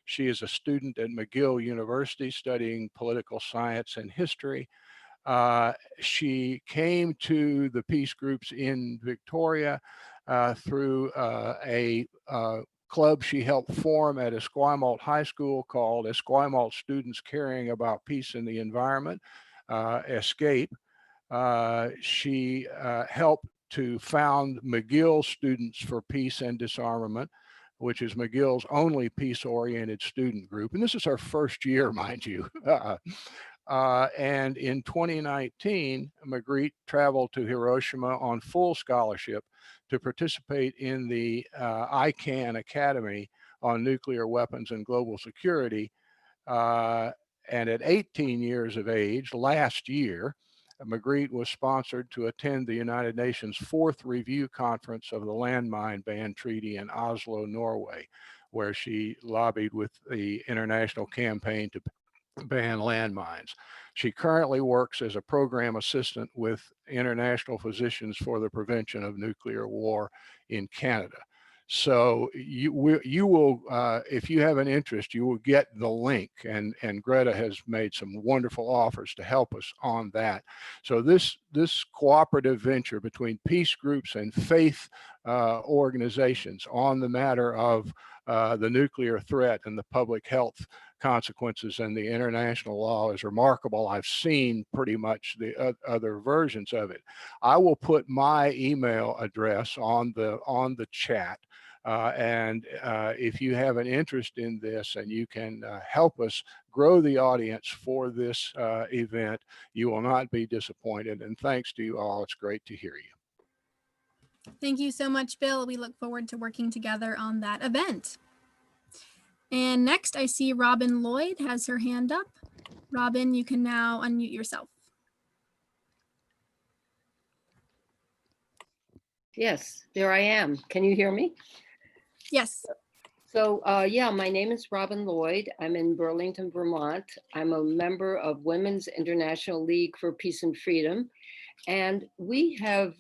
She is a student at McGill University studying political science and history. She came to the peace groups in Victoria through a club she helped form at Esquimalt High School called Esquimalt Students Caring About Peace and the Environment, ESCAPE. She helped to found McGill Students for Peace and Disarmament, which is McGill's only peace-oriented student group. And this is our first year, mind you. And in 2019, Magritte traveled to Hiroshima on full scholarship to participate in the ICANN Academy on Nuclear Weapons and Global Security. And at 18 years of age, last year, Magritte was sponsored to attend the United Nations 4th Review Conference of the Landmine Ban Treaty in Oslo, Norway, where she lobbied with the international campaign to ban landmines. She currently works as a program assistant with International Physicians for the Prevention of Nuclear War in Canada. So you will, if you have an interest, you will get the link, and Greta has made some wonderful offers to help us on that. So this cooperative venture between peace groups and faith organizations on the matter of the nuclear threat and the public health consequences and the international law is remarkable. I've seen pretty much the other versions of it. I will put my email address on the chat. And if you have an interest in this and you can help us grow the audience for this event, you will not be disappointed. And thanks to you all. It's great to hear you. Thank you so much, Bill. We look forward to working together on that event. And next, I see Robin Lloyd has her hand up. Robin, you can now unmute yourself. Yes, there I am. Can you hear me? Yes. So yeah, my name is Robin Lloyd. I'm in Burlington, Vermont. I'm a member of Women's International League for Peace and Freedom. And we have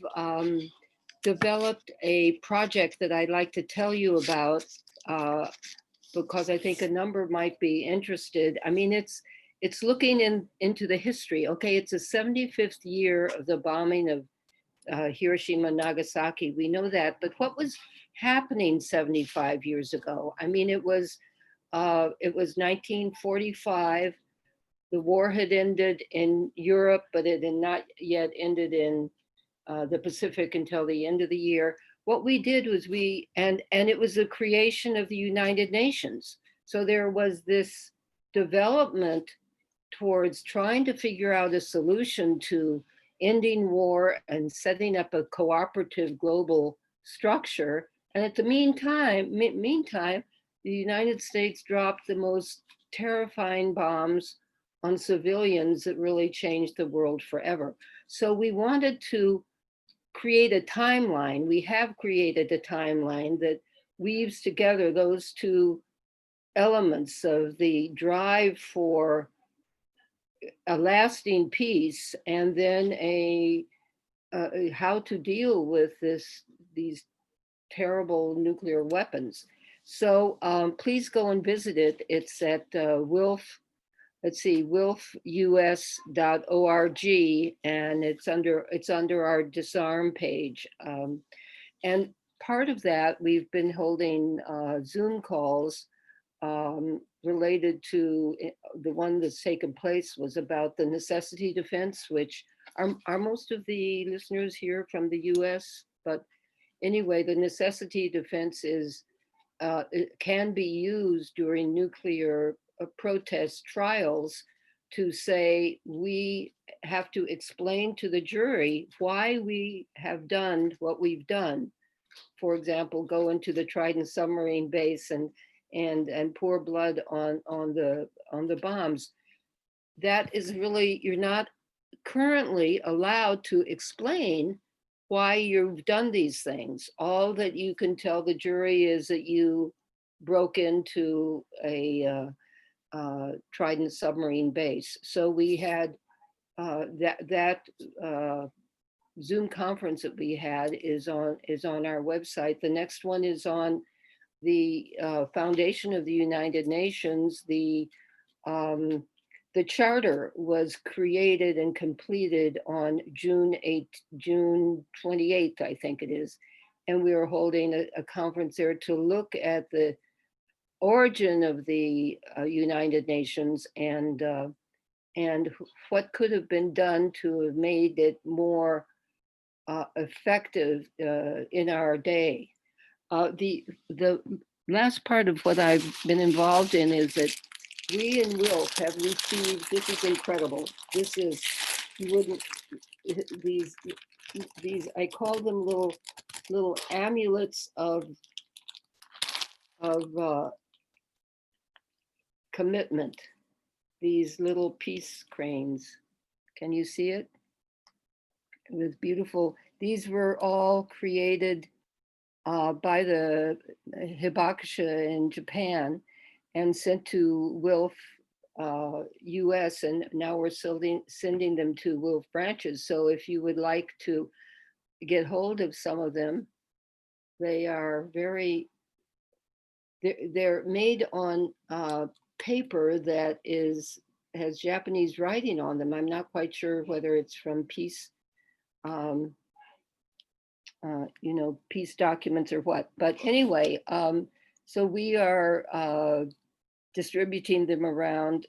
developed a project that I'd like to tell you about because I think a number might be interested. I mean, it's looking into the history. Okay, it's the 75th year of the bombing of Hiroshima and Nagasaki. We know that, but what was happening 75 years ago? I mean, it was 1945. The war had ended in Europe, but it had not yet ended in the Pacific until the end of the year. What we did was and it was the creation of the United Nations. So there was this development towards trying to figure out a solution to ending war and setting up a cooperative global structure. And at the meantime, the United States dropped the most terrifying bombs on civilians that really changed the world forever. So we wanted to create a timeline. We have created a timeline that weaves together those two elements of the drive for a lasting peace and then how to deal with these terrible nuclear weapons. So please go and visit it. It's at wilfus.org, and it's under our disarm page. And part of that, we've been holding Zoom calls related to the one that's taken place was about the necessity defense, which are most of the listeners here from the US. But anyway, the necessity defense it can be used during nuclear protest trials to say we have to explain to the jury why we have done what we've done. For example, go into the Trident submarine base and pour blood on the bombs. That is really, you're not currently allowed to explain why you've done these things. All that you can tell the jury is that you broke into a Trident submarine base. So we had that Zoom conference that we had is on our website. The next one is on the foundation of the United Nations. The charter was created and completed on June 28th, I think it is. And we are holding a conference there to look at the origin of the United Nations and what could have been done to have made it more effective in our day. The last part of what I've been involved in is that we in WILF have received, this is incredible. This is, you wouldn't, these, I call them little amulets of commitment. These little peace cranes. Can you see it? It was beautiful. These were all created by the Hibakusha in Japan and sent to WILF US, and now we're sending them to WILF branches. So if you would like to get hold of some of them, they are they're made on paper that has Japanese writing on them. I'm not quite sure whether it's from peace, peace documents or what. But anyway, so we are distributing them around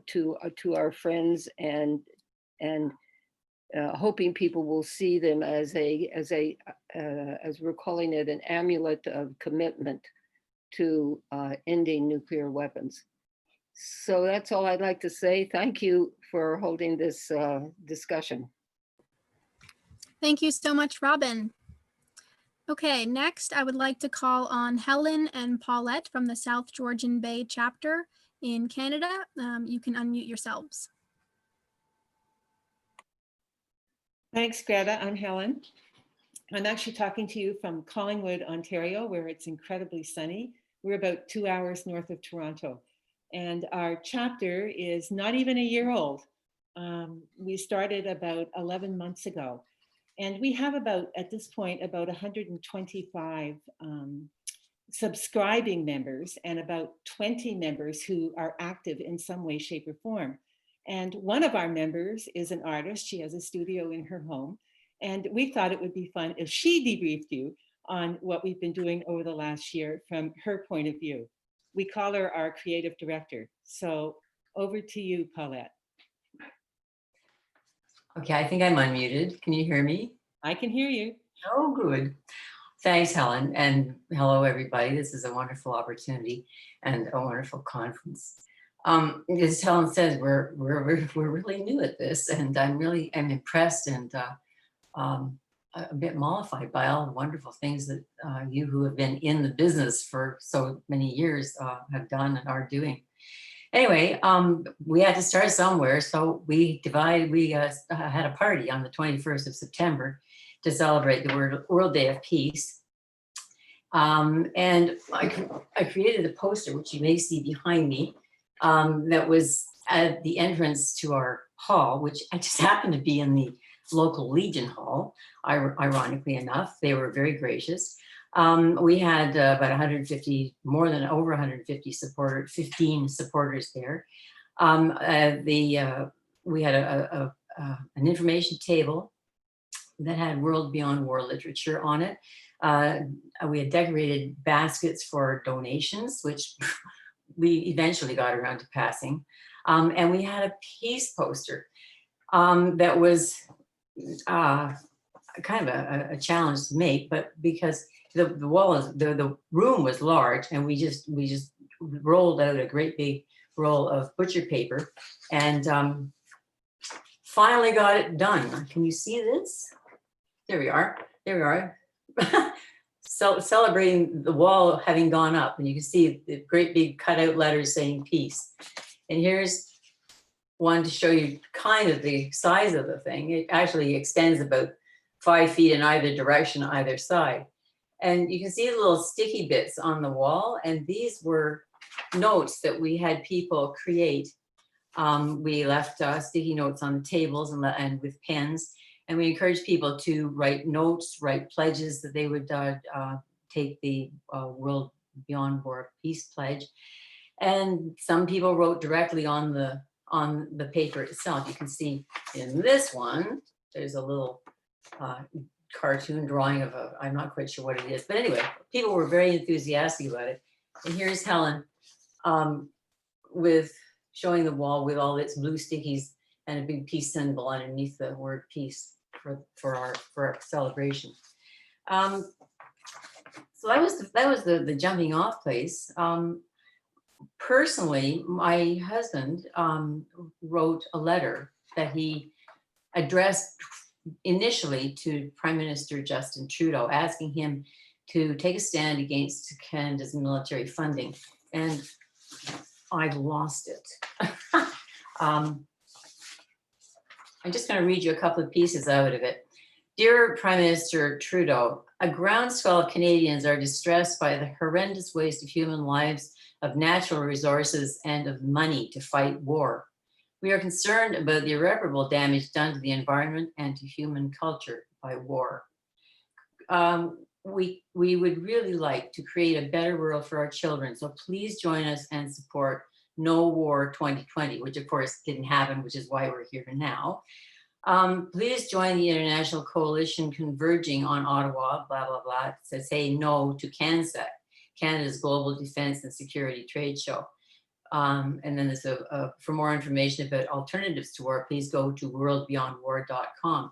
to our friends and hoping people will see them as we're calling it, an amulet of commitment to ending nuclear weapons. So that's all I'd like to say. Thank you for holding this discussion. Thank you so much, Robin. Okay, next I would like to call on Helen and Paulette from the South Georgian Bay chapter in Canada. You can unmute yourselves. Thanks, Greta. I'm Helen. I'm actually talking to you from Collingwood, Ontario, where it's incredibly sunny. We're about 2 hours north of Toronto. And our chapter is not even a year old. We started about 11 months ago. And we have at this point, about 125 subscribing members and about 20 members who are active in some way, shape, or form. And one of our members is an artist. She has a studio in her home. And we thought it would be fun if she debriefed you on what we've been doing over the last year from her point of view. We call her our creative director. So over to you, Paulette. Okay, I think I'm unmuted. Can you hear me? I can hear you. Oh, good. Thanks, Helen. And hello, everybody. This is a wonderful opportunity and a wonderful conference. As Helen says, we're really new at this, and I'm impressed and a bit mollified by all the wonderful things that you who have been in the business for so many years have done and are doing. Anyway, we had to start somewhere, so we had a party on the 21st of September to celebrate the World Day of Peace. And I created a poster, which you may see behind me, that was at the entrance to our hall, which I just happened to be in the local Legion Hall, ironically enough. They were very gracious. We had about 150, over 150 supporters, 15 supporters there. We had an information table that had World Beyond War literature on it. We had decorated baskets for donations, which we eventually got around to passing. And we had a peace poster that was kind of a challenge to make, but because the room was large, and we just rolled out a great big roll of butcher paper and finally got it done. Can you see this? There we are. There we are. So celebrating the wall having gone up, and you can see the great big cutout letters saying peace. And here's one to show you kind of the size of the thing. It actually extends about 5 feet in either direction, either side. And you can see the little sticky bits on the wall. And these were notes that we had people create. We left sticky notes on the tables and with pens. And we encourage people to write notes, write pledges that they would take the World Beyond War Peace Pledge. And some people wrote directly on the paper itself. You can see in this one, there's a little cartoon drawing of I'm not quite sure what it is, but anyway, people were very enthusiastic about it. And here's Helen with showing the wall with all its blue stickies and a big peace symbol underneath the word peace for our celebration. So that was the jumping off place. Personally, my husband wrote a letter that he addressed initially to Prime Minister Justin Trudeau, asking him to take a stand against Canada's military funding. And I've lost it. I'm just going to read you a couple of pieces out of it. Dear Prime Minister Trudeau, a groundswell of Canadians are distressed by the horrendous waste of human lives, of natural resources, and of money to fight war. We are concerned about the irreparable damage done to the environment and to human culture by war. We would really like to create a better world for our children, so please join us and support No War 2020, which of course didn't happen, which is why we're here now. Please join the international coalition converging on Ottawa, blah, blah, blah. It says, say no to CANSEC, Canada's Global Defense and Security Trade Show. And then there's for more information about alternatives to war, please go to WorldBeyondWar.org.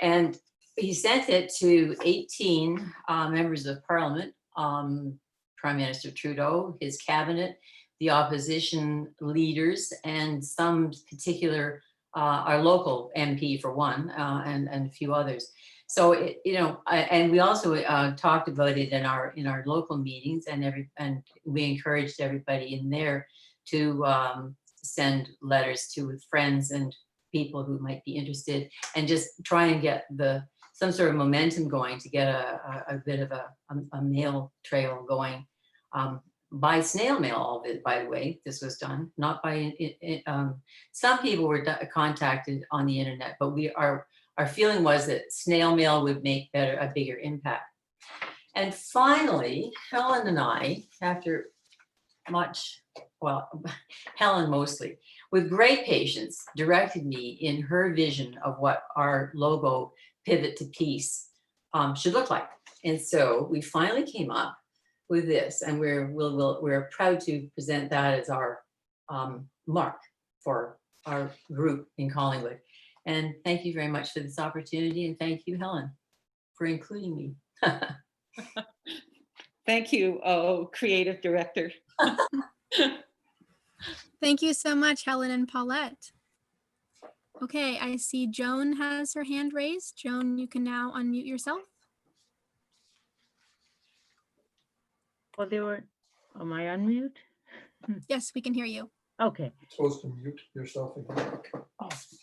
And he sent it to 18 members of Parliament, Prime Minister Trudeau, his cabinet, the opposition leaders, and some particular, our local MP for one, and a few others. So, and we also talked about it in our local meetings, and we encouraged everybody in there to send letters to friends and people who might be interested, and just try and get some sort of momentum going to get a bit of a mail trail going. By snail mail, all of it, by the way, this was done, not by, some people were contacted on the internet, but our feeling was that snail mail would make a bigger impact. And finally, Helen and I, after much, well, Helen mostly, with great patience, directed me in her vision of what our logo, Pivot to Peace, should look like. And so we finally came up with this, and we're proud to present that as our mark for our group in Collingwood. And thank you very much for this opportunity, and thank you, Helen, for including me. Thank you, creative director. Thank you so much, Helen and Paulette. Okay, I see Joan has her hand raised. Joan, you can now unmute yourself. Well, am I unmute? Yes, we can hear you. Okay. You're supposed to mute yourself again. Oh, yes.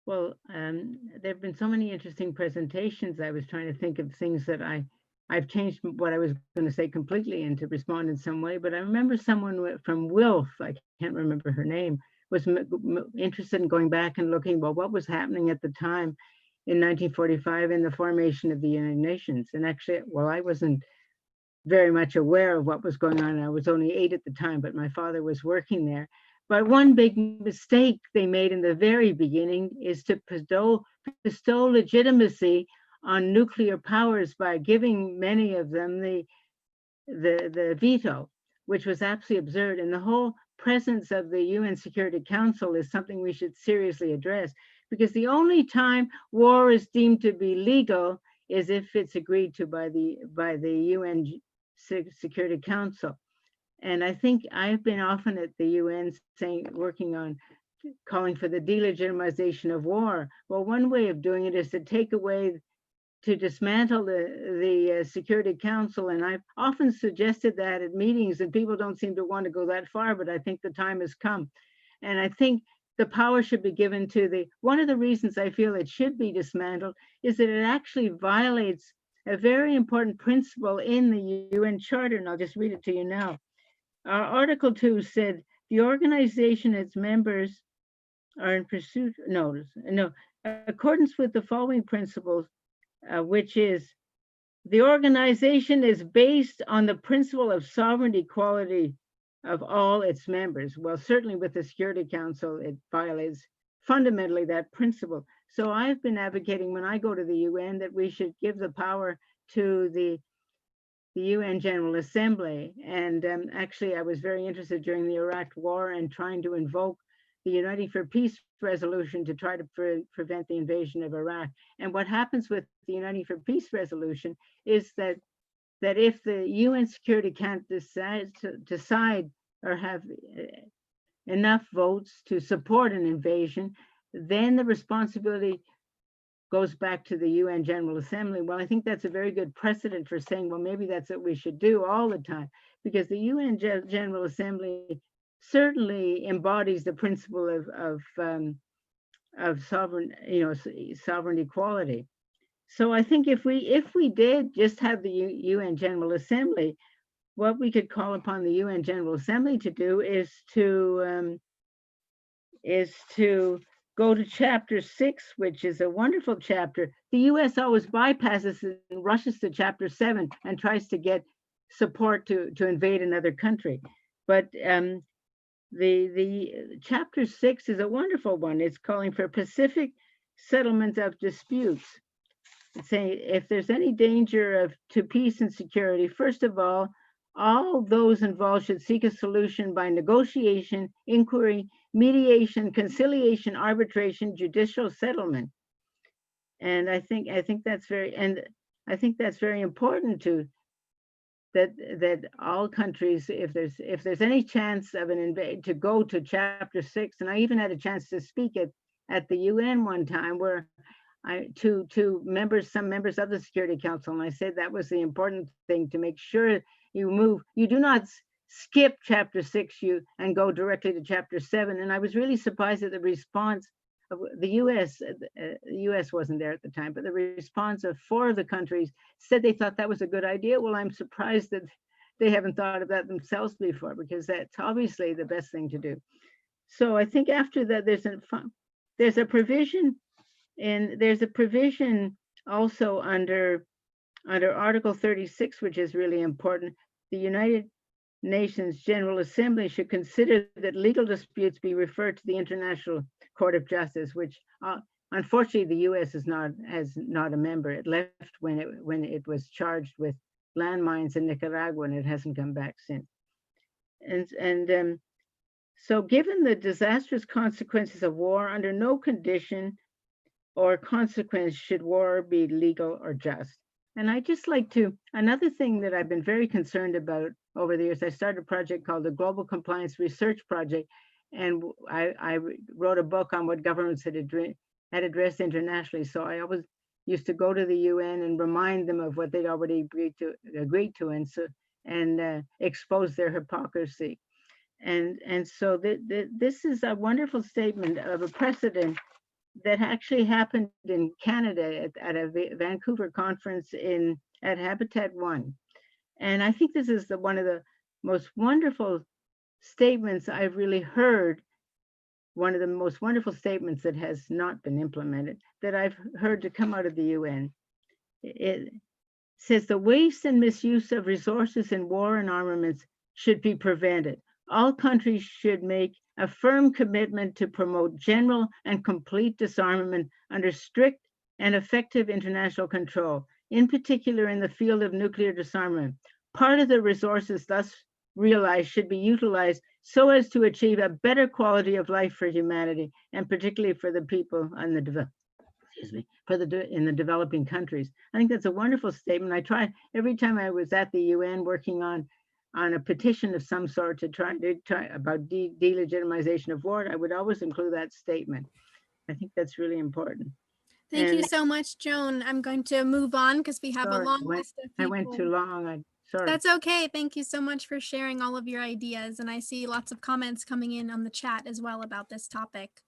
Well, there have been so many interesting presentations. I was trying to think of things that I've changed what I was going to say completely and to respond in some way. But I remember someone from WILF, I can't remember her name, was interested in going back and looking, well, what was happening at the time in 1945 in the formation of the United Nations. And actually, well, I wasn't very much aware of what was going on. I was only 8 at the time, but my father was working there. But one big mistake they made in the very beginning is to bestow legitimacy on nuclear powers by giving many of them the veto, which was absolutely absurd. And the whole presence of the UN Security Council is something we should seriously address, because the only time war is deemed to be legal is if it's agreed to by the UN Security Council. And I think I've been often at the UN calling for the delegitimization of war. Well, one way of doing it is to dismantle the Security Council. And I've often suggested that at meetings, and people don't seem to want to go that far, but I think the time has come. And I think the power should be given to one of the reasons I feel it should be dismantled is that it actually violates a very important principle in the UN Charter, and I'll just read it to you now. Article 2 said, the organization, its members are in pursuit, accordance with the following principles, which is the organization is based on the principle of sovereign equality of all its members. Well, certainly with the Security Council, it violates fundamentally that principle. So I've been advocating when I go to the UN that we should give the power to the UN General Assembly. And actually, I was very interested during the Iraq War and trying to invoke the Uniting for Peace resolution to try to prevent the invasion of Iraq. And what happens with the Uniting for Peace resolution is that if the UN security can't decide or have enough votes to support an invasion, then the responsibility goes back to the UN General Assembly. Well, I think that's a very good precedent for saying, well, maybe that's what we should do all the time, because the UN General Assembly certainly embodies the principle of sovereign, sovereign equality. So I think if we did just have the UN General Assembly, what we could call upon the UN General Assembly to do is to go to chapter 6, which is a wonderful chapter. The US always bypasses it and rushes to chapter 7 and tries to get support to invade another country. But the chapter 6 is a wonderful one. It's calling for Pacific settlement of disputes. It's saying if there's any danger to peace and security, first of all those involved should seek a solution by negotiation, inquiry, mediation, conciliation, arbitration, judicial settlement. And I think that's very important to that all countries, if there's any chance of to go to chapter 6, and I even had a chance to speak at the UN one time where to some members of the Security Council, and I said that was the important thing, to make sure you do not skip chapter 6 and go directly to chapter 7. And I was really surprised at the response of the US. The US wasn't there at the time, but the response of 4 of the countries said they thought that was a good idea. Well, I'm surprised that they haven't thought of that themselves before, because that's obviously the best thing to do. So I think after that, there's a provision, and there's a provision also under Article 36, which is really important. The United Nations General Assembly should consider that legal disputes be referred to the International Court of Justice, which unfortunately the US is not a member. It left when it was charged with landmines in Nicaragua, and it hasn't come back since. And so given the disastrous consequences of war, under no condition or consequence should war be legal or just. And I just like to, another thing that I've been very concerned about over the years, I started a project called the Global Compliance Research Project, and I wrote a book on what governments had addressed internationally. So I always used to go to the UN and remind them of what they'd already agreed to and expose their hypocrisy. And so this is a wonderful statement of a precedent that actually happened in Canada at a Vancouver conference at Habitat 1. And I think this is one of the most wonderful statements I've really heard, one of the most wonderful statements that has not been implemented, that I've heard to come out of the UN. It says the waste and misuse of resources in war and armaments should be prevented. All countries should make a firm commitment to promote general and complete disarmament under strict and effective international control, in particular in the field of nuclear disarmament. Part of the resources thus realized should be utilized so as to achieve a better quality of life for humanity, and particularly for the people in the developing countries. I think that's a wonderful statement. I try every time I was at the UN working on a petition of some sort to try about delegitimization of war, I would always include that statement. I think that's really important. Thank you so much, Joan. I'm going to move on because we have a long list of people. I went too long. Sorry. That's okay. Thank you so much for sharing all of your ideas. And I see lots of comments coming in on the chat as well about this topic.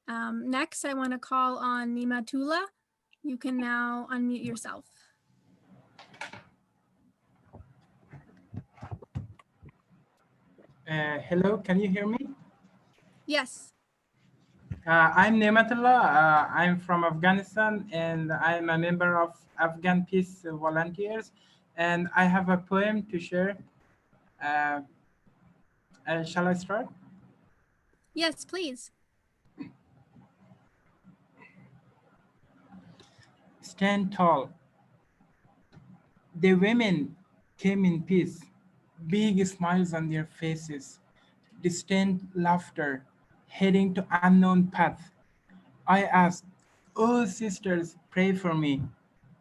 Next, I want to call on Nimatula. You can now unmute yourself. Hello, can you hear me? Yes. I'm Nematullah. I'm from Afghanistan and I'm a member of Afghan Peace Volunteers. And I have a poem to share. Uh, shall I start? Yes, please. Stand tall. The women came in peace, big smiles on their faces, distant laughter, heading to unknown paths. I asked, "Oh, sisters, pray for me,"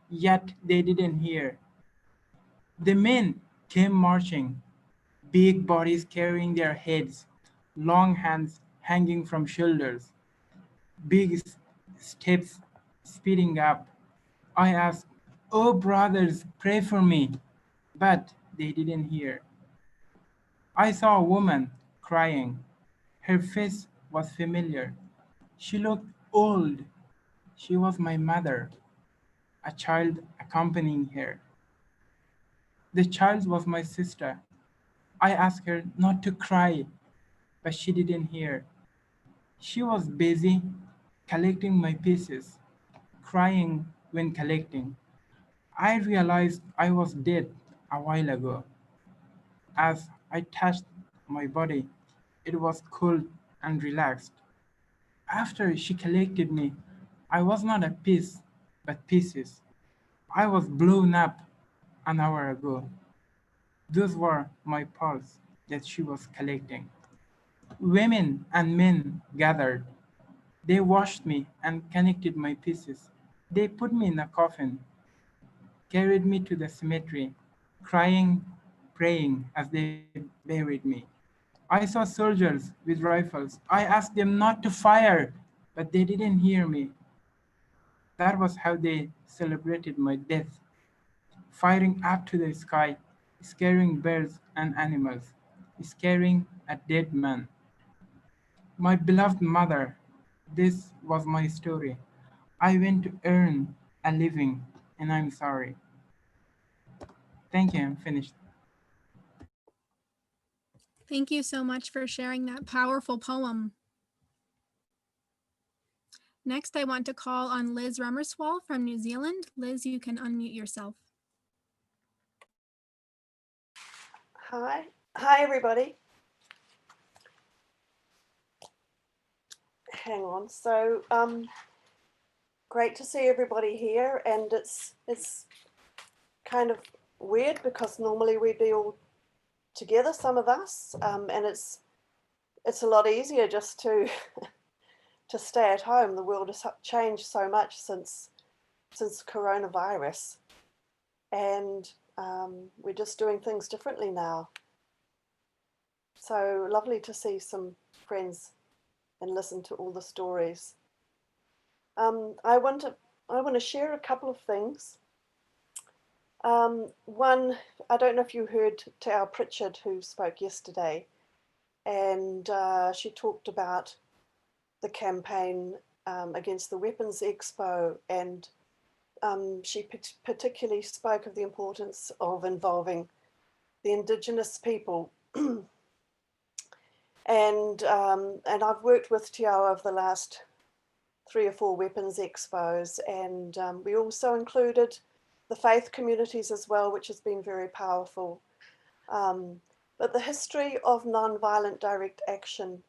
yet they didn't hear. The men came marching, big bodies carrying their heads, long hands hanging from shoulders, big steps speeding up. I asked, "Oh, brothers, pray for me," but they didn't hear. I saw a woman crying. Her face was familiar. She looked old. She was my mother, a child accompanying her. The child was my sister. I asked her not to cry, but she didn't hear. She was busy collecting my pieces, crying when collecting. I realized I was dead a while ago. As I touched my body, it was cold and relaxed. After she collected me, I was not a piece, but pieces. I was blown up an hour ago. Those were my pulse that she was collecting. Women and men gathered. They washed me and connected my pieces. They put me in a coffin, carried me to the cemetery, crying, praying as they buried me. I saw soldiers with rifles. I asked them not to fire, but they didn't hear me. That was how they celebrated my death, firing up to the sky, scaring birds and animals, scaring a dead man. My beloved mother, this was my story. I went to earn a living, and I'm sorry. Thank you, I'm finished. Thank you so much for sharing that powerful poem. Next, I want to call on Liz Rummerswall from New Zealand. Liz, you can unmute yourself. Hi. Hi, everybody. Hang on. So, great to see everybody here. And it's kind of weird because normally we'd be all together, some of us, and it's a lot easier just to to stay at home. The world has changed so much since coronavirus, and we're just doing things differently now. So lovely to see some friends and listen to all the stories. I want to share a couple of things. One, I don't know if you heard Tao Pritchard, who spoke yesterday, and she talked about the campaign against the Weapons Expo, and she particularly spoke of the importance of involving the Indigenous people. And I've worked with Tao over the last 3 or 4 Weapons Expos, and we also included the faith communities as well, which has been very powerful. But the history of non-violent direct action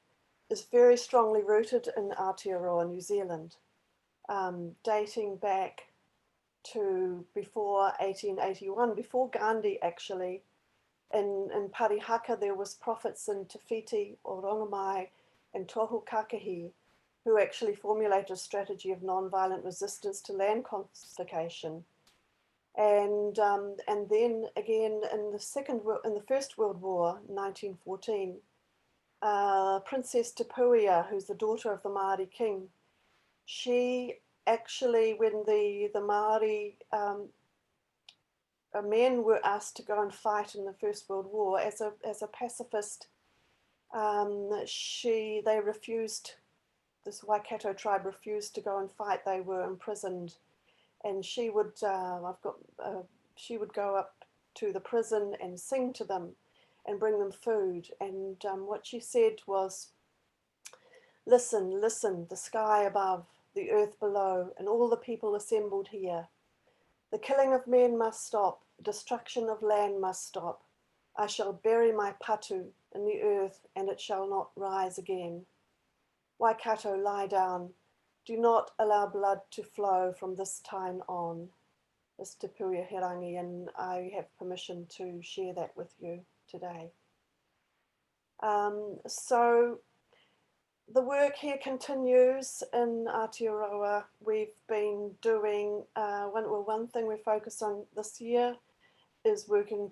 is very strongly rooted in Aotearoa, New Zealand, dating back to before 1881, before Gandhi actually. In Parihaka, there was prophets in Te Whiti, Orongomai, and Tohu Kakahi, who actually formulated a strategy of non-violent resistance to land confiscation. And then again in the First World War, 1914, Princess Tapuia, who's the daughter of the Māori king, she actually, when the Māori men were asked to go and fight in the First World War as a pacifist, they refused. This Waikato tribe refused to go and fight. They were imprisoned, and she would she would go up to the prison and sing to them and bring them food. And what she said was, Listen, listen, the sky above, the earth below, and all the people assembled here. The killing of men must stop, the destruction of land must stop. I shall bury my patu in the earth, and it shall not rise again. Waikato, lie down. Do not allow blood to flow from this time on. This Te Puia Herangi, and I have permission to share that with you today. So the work here continues in Aotearoa. We've been doing, one thing we focus on this year is working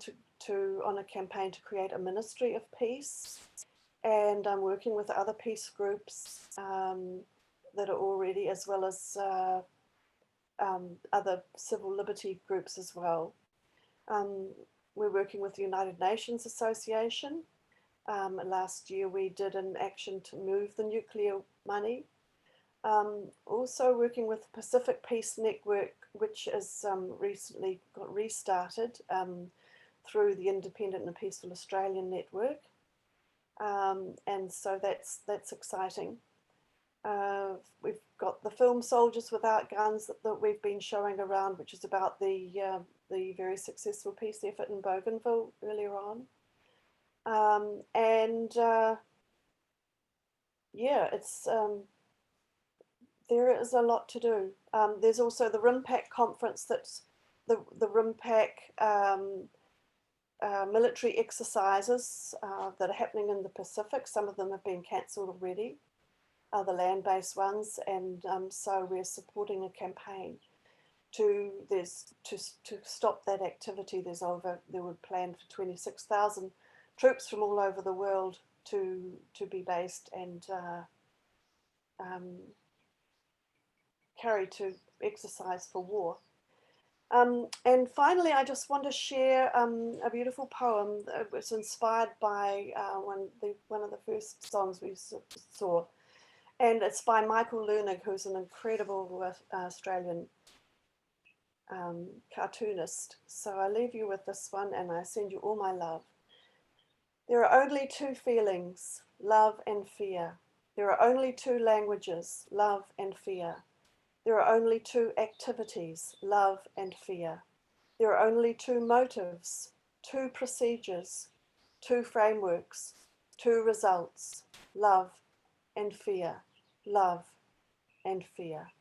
on a campaign to create a ministry of peace. And I'm working with other peace groups that are already, as well as other civil liberty groups as well. We're working with the United Nations Association. Last year we did an action to move the nuclear money. Also working with the Pacific Peace Network, which has recently got restarted through the Independent and Peaceful Australian Network. And so that's exciting. We've got the film Soldiers Without Guns that we've been showing around, which is about the very successful peace effort in Bougainville earlier on. Yeah, it's there is a lot to do. There's also the RIMPAC conference, that's the RIMPAC military exercises that are happening in the Pacific. Some of them have been cancelled already, the land-based ones, and so we're supporting a campaign to stop that activity. There were planned for 26,000 troops from all over the world to be based and carried to exercise for war. And finally, I just want to share a beautiful poem that was inspired by one of the first songs we saw. And it's by Michael Lernig, who's an incredible Australian cartoonist. So I leave you with this one, and I send you all my love. There are only two feelings, love and fear. There are only two languages, love and fear. There are only two activities, love and fear. There are only two motives, two procedures, two frameworks, two results, love and fear, love and fear.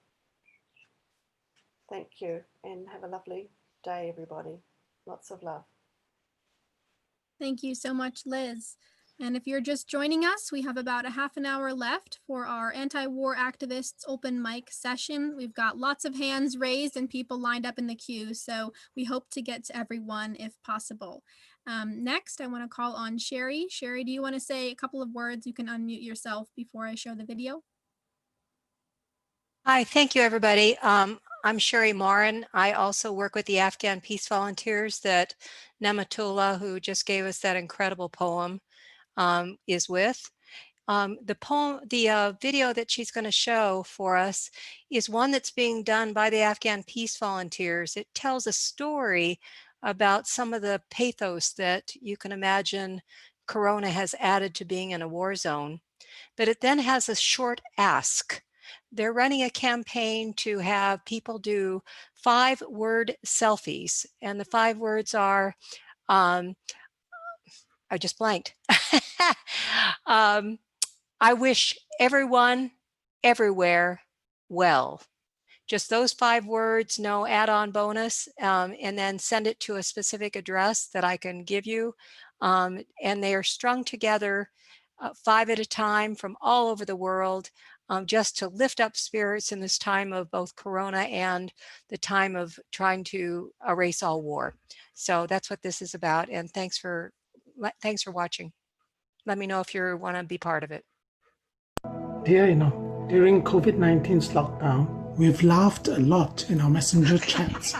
Thank you, and have a lovely day, everybody. Lots of love. Thank you so much, Liz. And if you're just joining us, we have about a half an hour left for our anti-war activists open mic session. We've got lots of hands raised and people lined up in the queue, so we hope to get to everyone if possible. Next, I want to call on Sherry. Sherry, do you want to say a couple of words? You can unmute yourself before I show the video. Hi, thank you, everybody. I'm Sherry Morin. I also work with the Afghan Peace Volunteers that Nematullah, who just gave us that incredible poem, is with. The video that she's going to show for us is one that's being done by the Afghan Peace Volunteers. It tells a story about some of the pathos that you can imagine Corona has added to being in a war zone. But it then has a short ask. They're running a campaign to have people do 5-word selfies. And the 5 words are, I just blanked. I wish everyone, everywhere, well. Just those 5 words, no add-on bonus, and then send it to a specific address that I can give you. And they are strung together 5 at a time from all over the world, just to lift up spirits in this time of both Corona and the time of trying to erase all war. So that's what this is about. And thanks for watching. Let me know if you want to be part of it. Dear, during COVID-19's lockdown, we've laughed a lot in our messenger chats.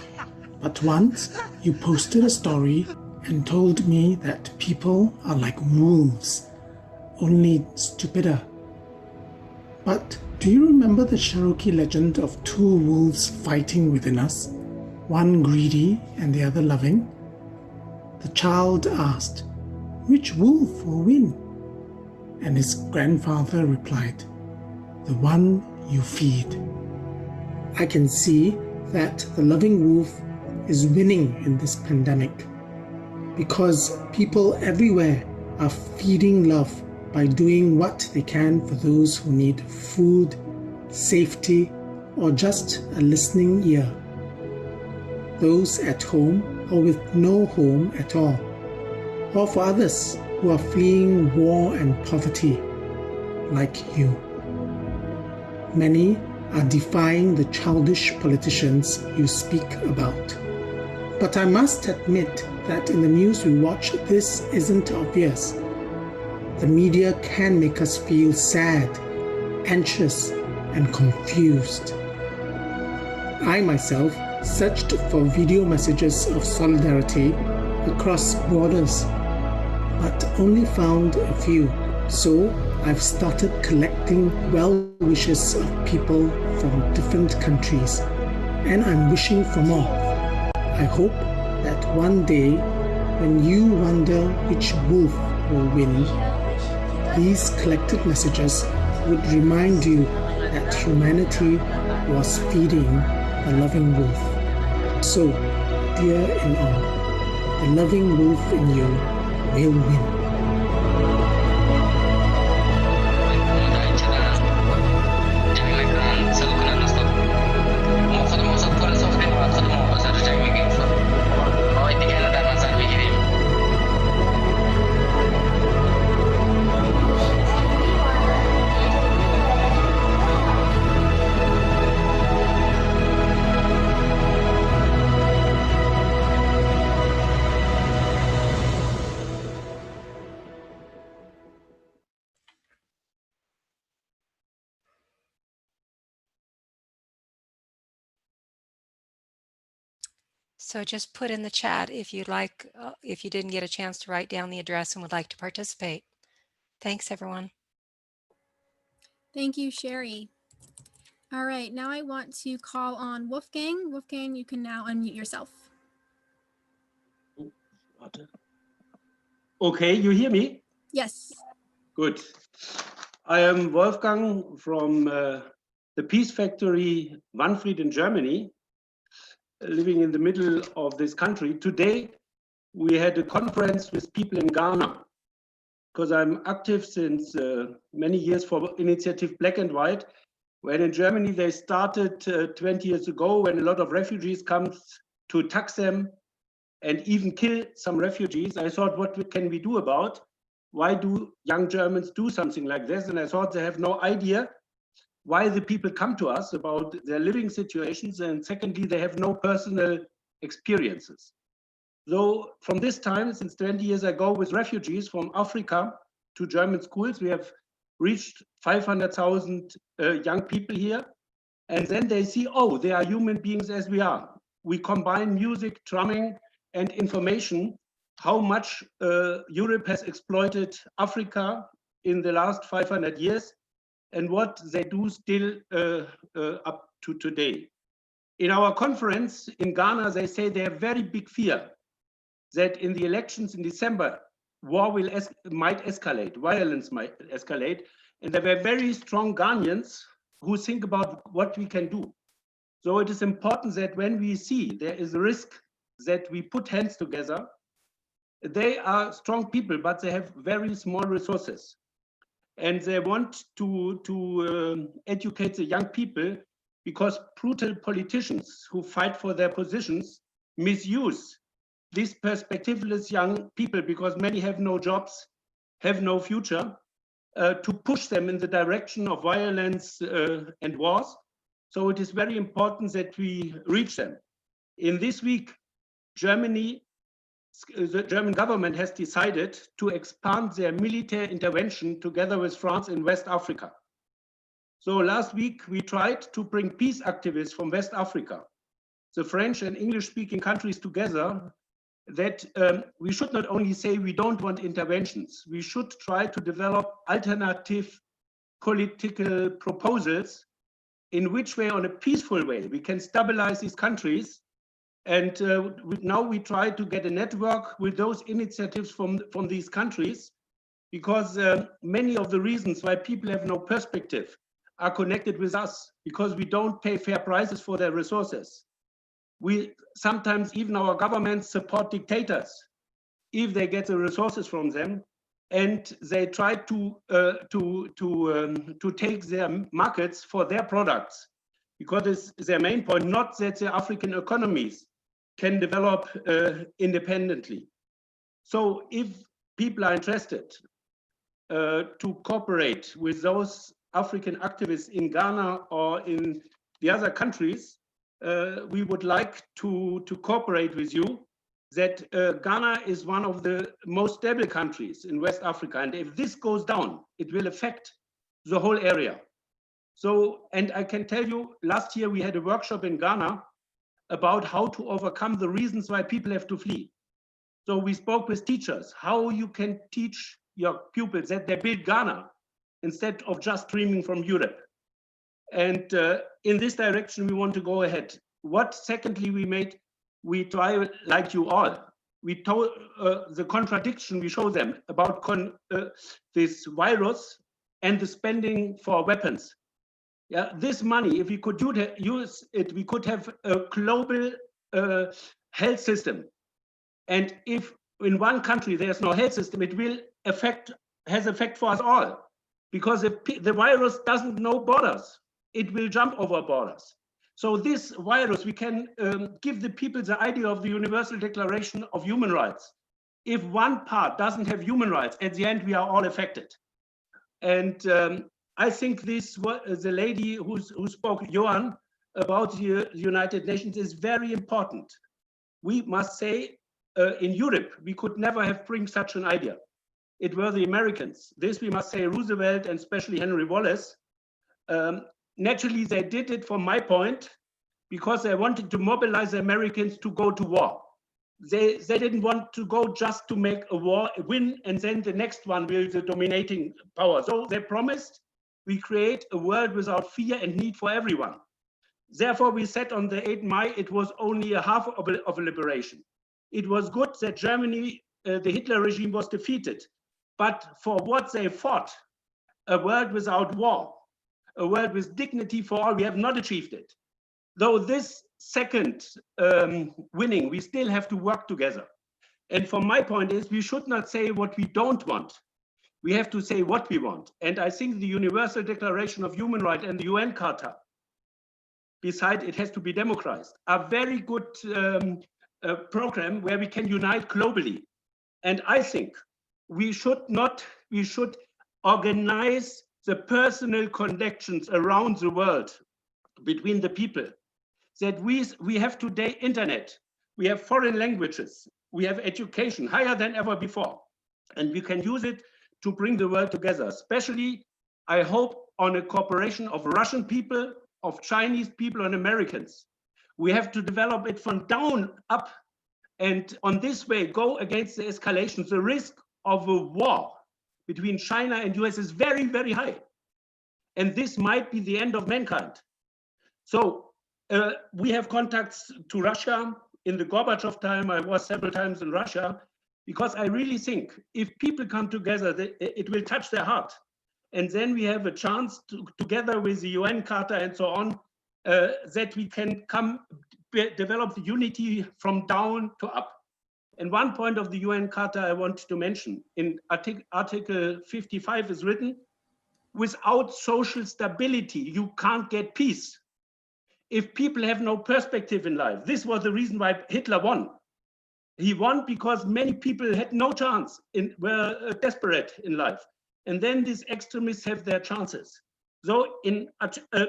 But once you posted a story and told me that people are like wolves, only stupider. But do you remember the Cherokee legend of 2 wolves fighting within us, one greedy and the other loving? The child asked, which wolf will win? And his grandfather replied, the one you feed. I can see that the loving wolf is winning in this pandemic because people everywhere are feeding love by doing what they can for those who need food, safety, or just a listening ear. Those at home or with no home at all, or for others who are fleeing war and poverty, like you. Many are defying the childish politicians you speak about. But I must admit that in the news we watch, this isn't obvious. The media can make us feel sad, anxious, and confused. I myself searched for video messages of solidarity across borders, but only found a few. So I've started collecting well wishes of people from different countries, and I'm wishing for more. I hope that one day, when you wonder which wolf will win, these collected messages would remind you that humanity was feeding the loving wolf. So, dear in all, the loving wolf in you will win. So just put in the chat if you'd like, if you didn't get a chance to write down the address and would like to participate. Thanks, everyone. Thank you, Sherry. All right, now I want to call on Wolfgang. Wolfgang, you can now unmute yourself. Okay, you hear me? Yes. Good. I am Wolfgang from the Peace Factory Manfred in Germany, living in the middle of this country. Today, we had a conference with people in Ghana, because I'm active since many years for Initiative Black and White, when in Germany they started 20 years ago, when a lot of refugees come to tax them and even kill some refugees. I thought, what can we do about? Why do young Germans do something like this? And I thought they have no idea why the people come to us about their living situations. And secondly, they have no personal experiences. So from this time, since 20 years ago, with refugees from Africa to German schools, we have reached 500,000 young people here. And then they see, oh, they are human beings as we are. We combine music, drumming, and information, how much Europe has exploited Africa in the last 500 years and what they do still up to today. In our conference in Ghana, they say they have very big fear that in the elections in December, war might escalate, violence might escalate. And there were very strong Ghanaians who think about what we can do. So it is important that when we see there is a risk that we put hands together. They are strong people, but they have very small resources. And they want to educate the young people, because brutal politicians who fight for their positions misuse these perspectiveless young people, because many have no jobs, have no future, to push them in the direction of violence and wars. So it is very important that we reach them. In this week, the German government has decided to expand their military intervention together with France in West Africa. So last week, we tried to bring peace activists from West Africa, the French and English-speaking countries together, that we should not only say we don't want interventions, we should try to develop alternative political proposals in which way, on a peaceful way, we can stabilize these countries. And now we try to get a network with those initiatives from these countries, because many of the reasons why people have no perspective are connected with us because we don't pay fair prices for their resources. We sometimes, even our governments support dictators if they get the resources from them, and they try to take their markets for their products, because it's their main point, not that the African economies can develop independently. So if people are interested to cooperate with those African activists in Ghana or in the other countries, we would like to cooperate with you. That Ghana is one of the most stable countries in West Africa. And if this goes down, it will affect the whole area. So, and I can tell you, last year we had a workshop in Ghana about how to overcome the reasons why people have to flee. So we spoke with teachers, how you can teach your pupils that they build Ghana instead of just dreaming from Europe. And in this direction, we want to go ahead. What secondly we try, like you all, we told the contradiction we show them about this virus and the spending for weapons. Yeah, this money, if we could use it, we could have a global health system. And if in one country there's no health system, it will has effect for us all. Because if the virus doesn't know borders, it will jump over borders. So this virus, we can give the people the idea of the Universal Declaration of Human Rights. If one part doesn't have human rights, at the end we are all affected. And I think the lady who spoke, Johan, about the United Nations is very important. We must say, in Europe, we could never have bring such an idea. It were the Americans. This we must say, Roosevelt and especially Henry Wallace. Naturally, they did it from my point because they wanted to mobilize the Americans to go to war. They didn't want to go just to make a war, win, and then the next one will be the dominating power. So they promised we create a world without fear and need for everyone. Therefore, we said on the 8th May, it was only a half of a liberation. It was good that Germany, the Hitler regime was defeated, but for what they fought, a world without war, a world with dignity for all, we have not achieved it. Though this second winning, we still have to work together. And from my point is, we should not say what we don't want. We have to say what we want. And I think the Universal Declaration of Human Rights and the UN Charter, besides it has to be democratized, are very good program where we can unite globally. And I think we should organize the personal connections around the world between the people. That we have today internet, we have foreign languages, we have education higher than ever before. And we can use it to bring the world together, especially, I hope, on a cooperation of Russian people, of Chinese people and Americans. We have to develop it from down up, and on this way go against the escalation. The risk of a war between China and US is very, very high. And this might be the end of mankind. So we have contacts to Russia. In the Gorbachev time, I was several times in Russia, because I really think if people come together, it will touch their heart. And then we have a chance to, together with the UN Charter and so on, that we can develop the unity from down to up. And one point of the UN Charter I want to mention, in Article 55 is written, without social stability, you can't get peace. If people have no perspective in life, this was the reason why Hitler won. He won because many people had no chance, were desperate in life. And then these extremists have their chances. So in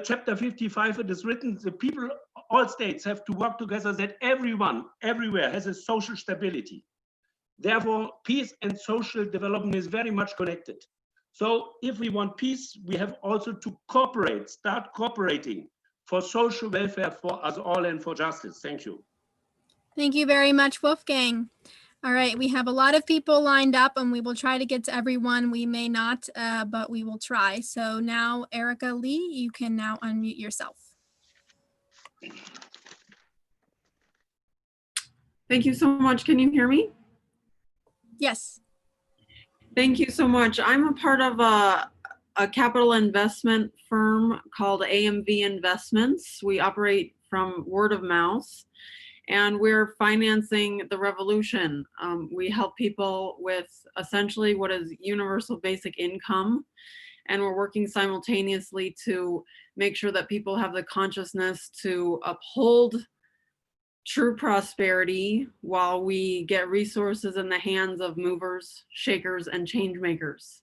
chapter 55, it is written, the people, all states have to work together that everyone, everywhere has a social stability. Therefore, peace and social development is very much connected. So if we want peace, we have also to cooperate, start cooperating for social welfare for us all and for justice. Thank you. Thank you very much, Wolfgang. All right, we have a lot of people lined up and we will try to get to everyone. We may not, but we will try. So now, Erica Lee, you can now unmute yourself. Thank you so much. Can you hear me? Yes. Thank you so much. I'm a part of a a capital investment firm called AMV Investments. We operate from word of mouth, and we're financing the revolution. We help people with essentially what is universal basic income, and we're working simultaneously to make sure that people have the consciousness to uphold true prosperity while we get resources in the hands of movers, shakers, and change makers.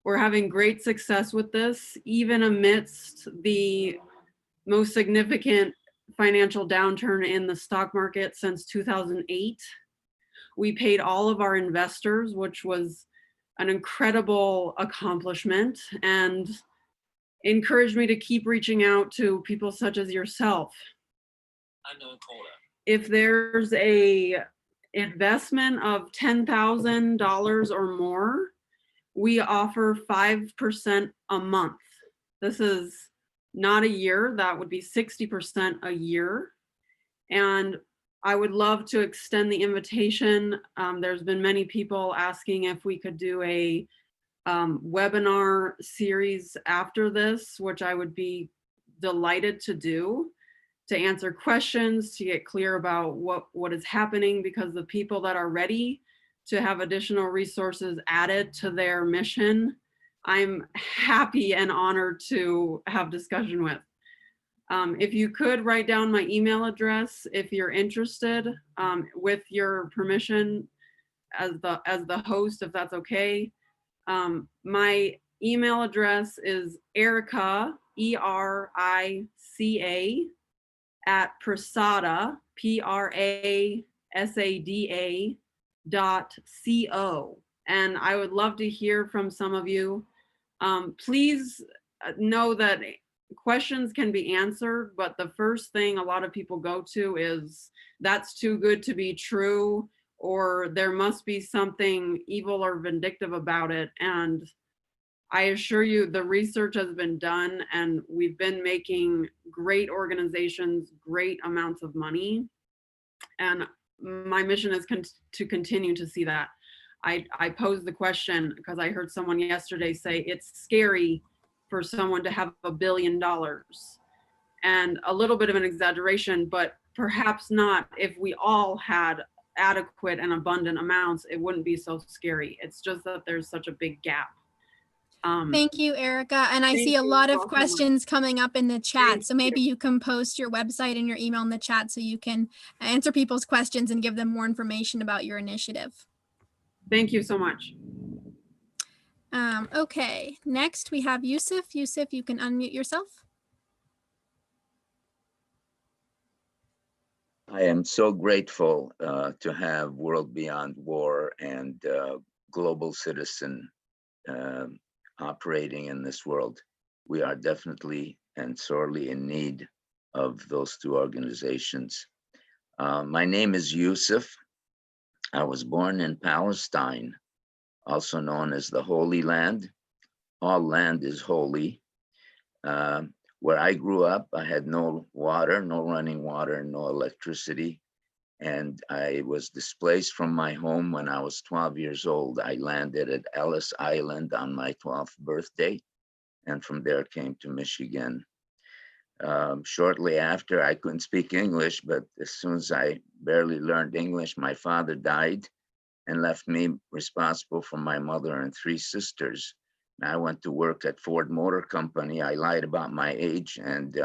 We're having great success with this, even amidst the most significant financial downturn in the stock market since 2008. We paid all of our investors, which was an incredible accomplishment, and encouraged me to keep reaching out to people such as yourself. If there's a investment of $10,000 or more, we offer 5% a month. This is not a year, that would be 60% a year. And I would love to extend the invitation. There's been many people asking if we could do a webinar series after this, which I would be delighted to do, to answer questions, to get clear about what is happening, because the people that are ready to have additional resources added to their mission, I'm happy and honored to have discussion with. If you could write down my email address if you're interested, with your permission as the host, if that's okay. My email address is Erica, ERICA, at Prasada, PRASADA.co. And I would love to hear from some of you. Please know that questions can be answered, but the first thing a lot of people go to is, that's too good to be true, or there must be something evil or vindictive about it. And I assure you the research has been done, and we've been making great organizations great amounts of money. And my mission is to continue to see that. I posed the question because I heard someone yesterday say it's scary for someone to have $1 billion. And a little bit of an exaggeration, but perhaps not. If we all had adequate and abundant amounts, it wouldn't be so scary. It's just that there's such a big gap. Thank you, Erica. And I see a lot of questions coming up in the chat. So maybe you can post your website and your email in the chat so you can answer people's questions and give them more information about your initiative. Thank you so much. Okay, next we have Yusuf. Yusuf, you can unmute yourself. I am so grateful to have World Beyond War and Global Citizen operating in this world. We are definitely and sorely in need of those two organizations. My name is Yusuf. I was born in Palestine, also known as the Holy Land. All land is holy. Where I grew up, I had no water, no running water, no electricity. And I was displaced from my home when I was 12 years old. I landed at Ellis Island on my 12th birthday, and from there came to Michigan. Shortly after, I couldn't speak English, but as soon as I barely learned English, my father died and left me responsible for my mother and 3 sisters. And I went to work at Ford Motor Company. I lied about my age, and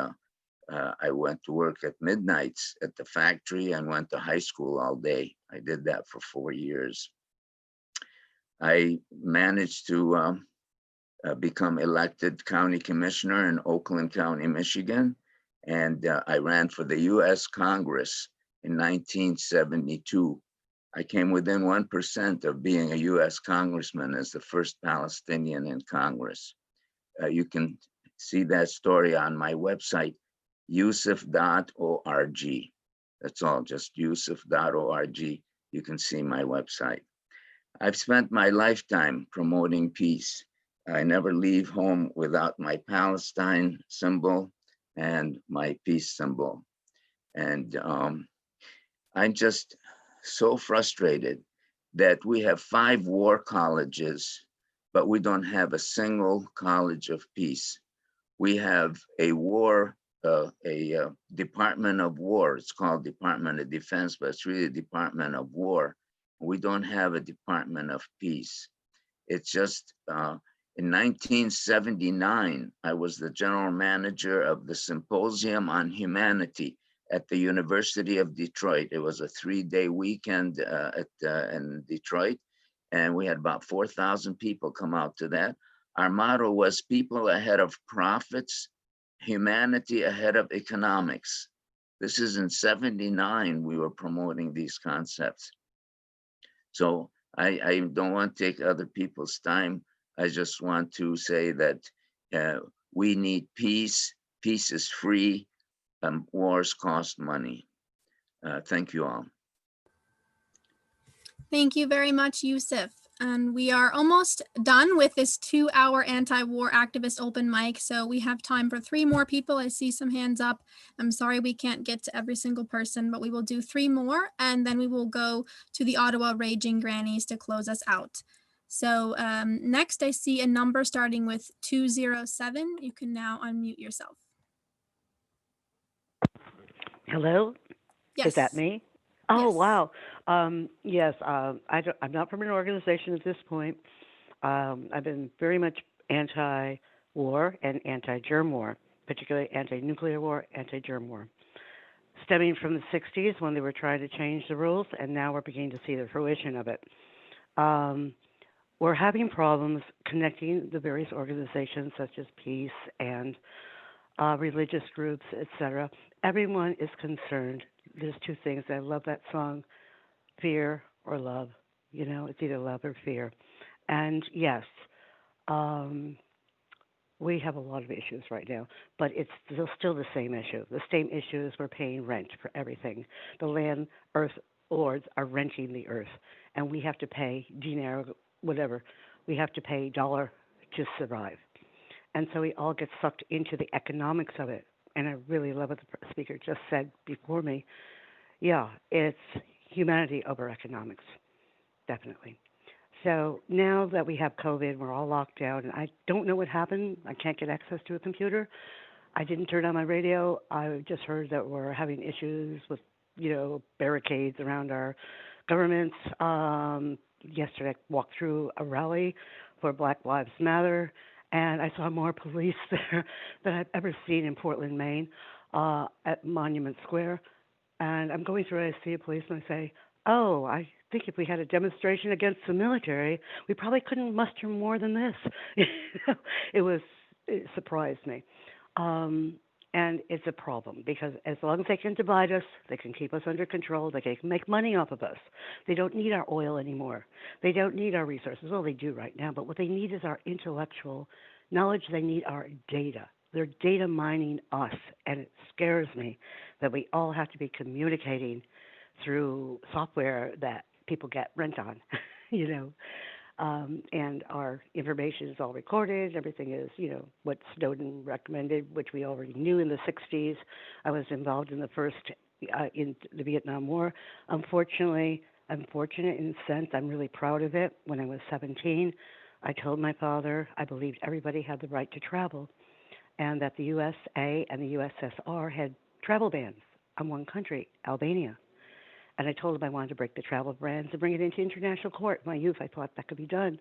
I went to work at midnights at the factory and went to high school all day. I did that for 4 years. I managed to become elected county commissioner in Oakland County, Michigan. And I ran for the US Congress in 1972. I came within 1% of being a US congressman as the first Palestinian in Congress. You can see that story on my website, yusuf.org. That's all, just yusuf.org. You can see my website. I've spent my lifetime promoting peace. I never leave home without my Palestine symbol and my peace symbol. And I'm just so frustrated that we have 5 war colleges but we don't have a single college of peace. We have a war, Department of War. It's called Department of Defense, but it's really Department of War. We don't have a Department of Peace. It's just, in 1979, I was the general manager of the Symposium on Humanity at the University of Detroit. It was a 3-day weekend in Detroit, and we had about 4,000 people come out to that. Our motto was people ahead of profits, humanity ahead of economics. This is in 79, we were promoting these concepts. So I don't want to take other people's time. I just want to say that we need peace. Peace is free. Wars cost money. Thank you all. Thank you very much, Yusuf. And we are almost done with this 2-hour anti-war activist open mic. So we have time for 3 more people. I see some hands up. I'm sorry we can't get to every single person, but we will do 3 more. And then we will go to the Ottawa Raging Grannies to close us out. So next I see a number starting with 207. You can now unmute yourself. Hello? Yes. Is that me? Oh, Yes. wow. Yes, I'm not from an organization at this point. I've been very much anti-war and anti-germ war, particularly anti-nuclear war, anti-germ war, stemming from the 60s when they were trying to change the rules, and now we're beginning to see the fruition of it. We're having problems connecting the various organizations such as peace and religious groups, etc. Everyone is concerned. There's 2 things. I love that song, fear or love. You know, it's either love or fear. And yes, we have a lot of issues right now, but it's still the same issue. The same issue is we're paying rent for everything. The land, earth lords are renting the earth, and we have to pay dinero, whatever. We have to pay dollar to survive. And so we all get sucked into the economics of it. And I really love what the speaker just said before me. Yeah, it's humanity over economics, definitely. So now that we have COVID, we're all locked down, and I don't know what happened. I can't get access to a computer. I didn't turn on my radio. I just heard that we're having issues with, barricades around our governments. Yesterday, I walked through a rally for Black Lives Matter, and I saw more police there than I've ever seen in Portland, Maine, at Monument Square. And I'm going through, I see a policeman, I say, oh, I think if we had a demonstration against the military, we probably couldn't muster more than this. It surprised me. And it's a problem because as long as they can divide us, they can keep us under control, they can make money off of us. They don't need our oil anymore. They don't need our resources. Well, they do right now, but what they need is our intellectual knowledge. They need our data. They're data mining us, and it scares me that we all have to be communicating through software that people get rent on, and our information is all recorded. Everything is, what Snowden recommended, which we already knew in the 60s. I was involved in the first, in the Vietnam War. Unfortunately, I'm fortunate in a sense. I'm really proud of it. When I was 17, I told my father I believed everybody had the right to travel, and that the USA and the USSR had travel bans on one country, Albania. And I told him I wanted to break the travel bans and bring it into international court. In my youth, I thought that could be done.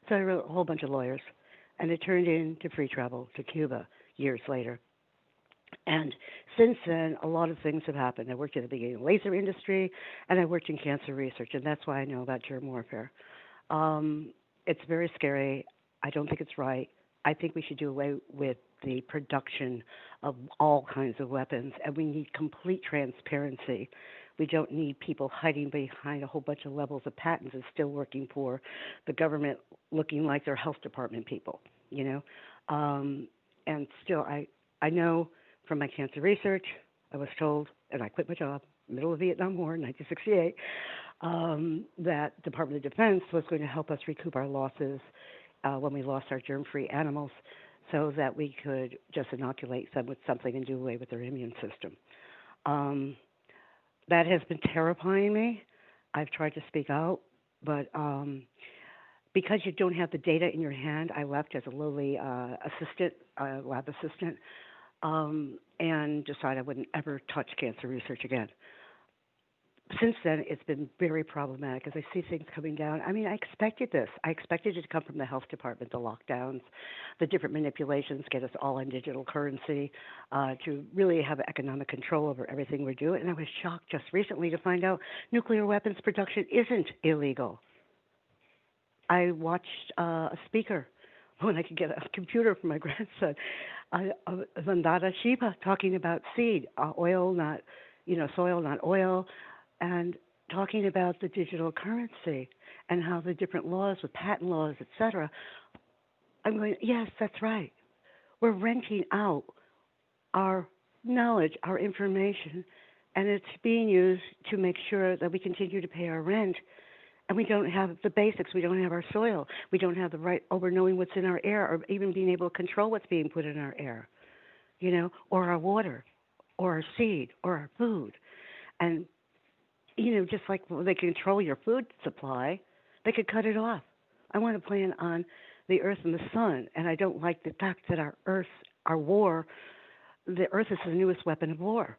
So I wrote a whole bunch of lawyers, and it turned into free travel to Cuba years later. And since then, a lot of things have happened. I worked in the beginning of the laser industry, and I worked in cancer research, and that's why I know about germ warfare. It's very scary. I don't think it's right. I think we should do away with the production of all kinds of weapons, and we need complete transparency. We don't need people hiding behind a whole bunch of levels of patents and still working for the government looking like they're health department people, And still, I know from my cancer research, I was told, and I quit my job in the middle of the Vietnam War in 1968, that Department of Defense was going to help us recoup our losses when we lost our germ-free animals so that we could just inoculate them with something and do away with their immune system. That has been terrifying me. I've tried to speak out, but because you don't have the data in your hand, I left as a lowly assistant, lab assistant, and decided I wouldn't ever touch cancer research again. Since then, it's been very problematic as I see things coming down. I mean, I expected this. I expected it to come from the health department, the lockdowns, the different manipulations, get us all on digital currency, to really have economic control over everything we're doing. And I was shocked just recently to find out nuclear weapons production isn't illegal. I watched a speaker when I could get a computer for my grandson, Vandana Shiva, talking about seed, oil, not, soil, not oil, and talking about the digital currency and how the different laws with patent laws, et cetera. I'm going, yes, that's right. We're renting out our knowledge, our information, and it's being used to make sure that we continue to pay our rent. And we don't have the basics. We don't have our soil. We don't have the right over knowing what's in our air or even being able to control what's being put in our air, or our water, or our seed, or our food. And just like they control your food supply, they could cut it off. I want to plan on the earth and the sun, and I don't like the fact that the earth is the newest weapon of war.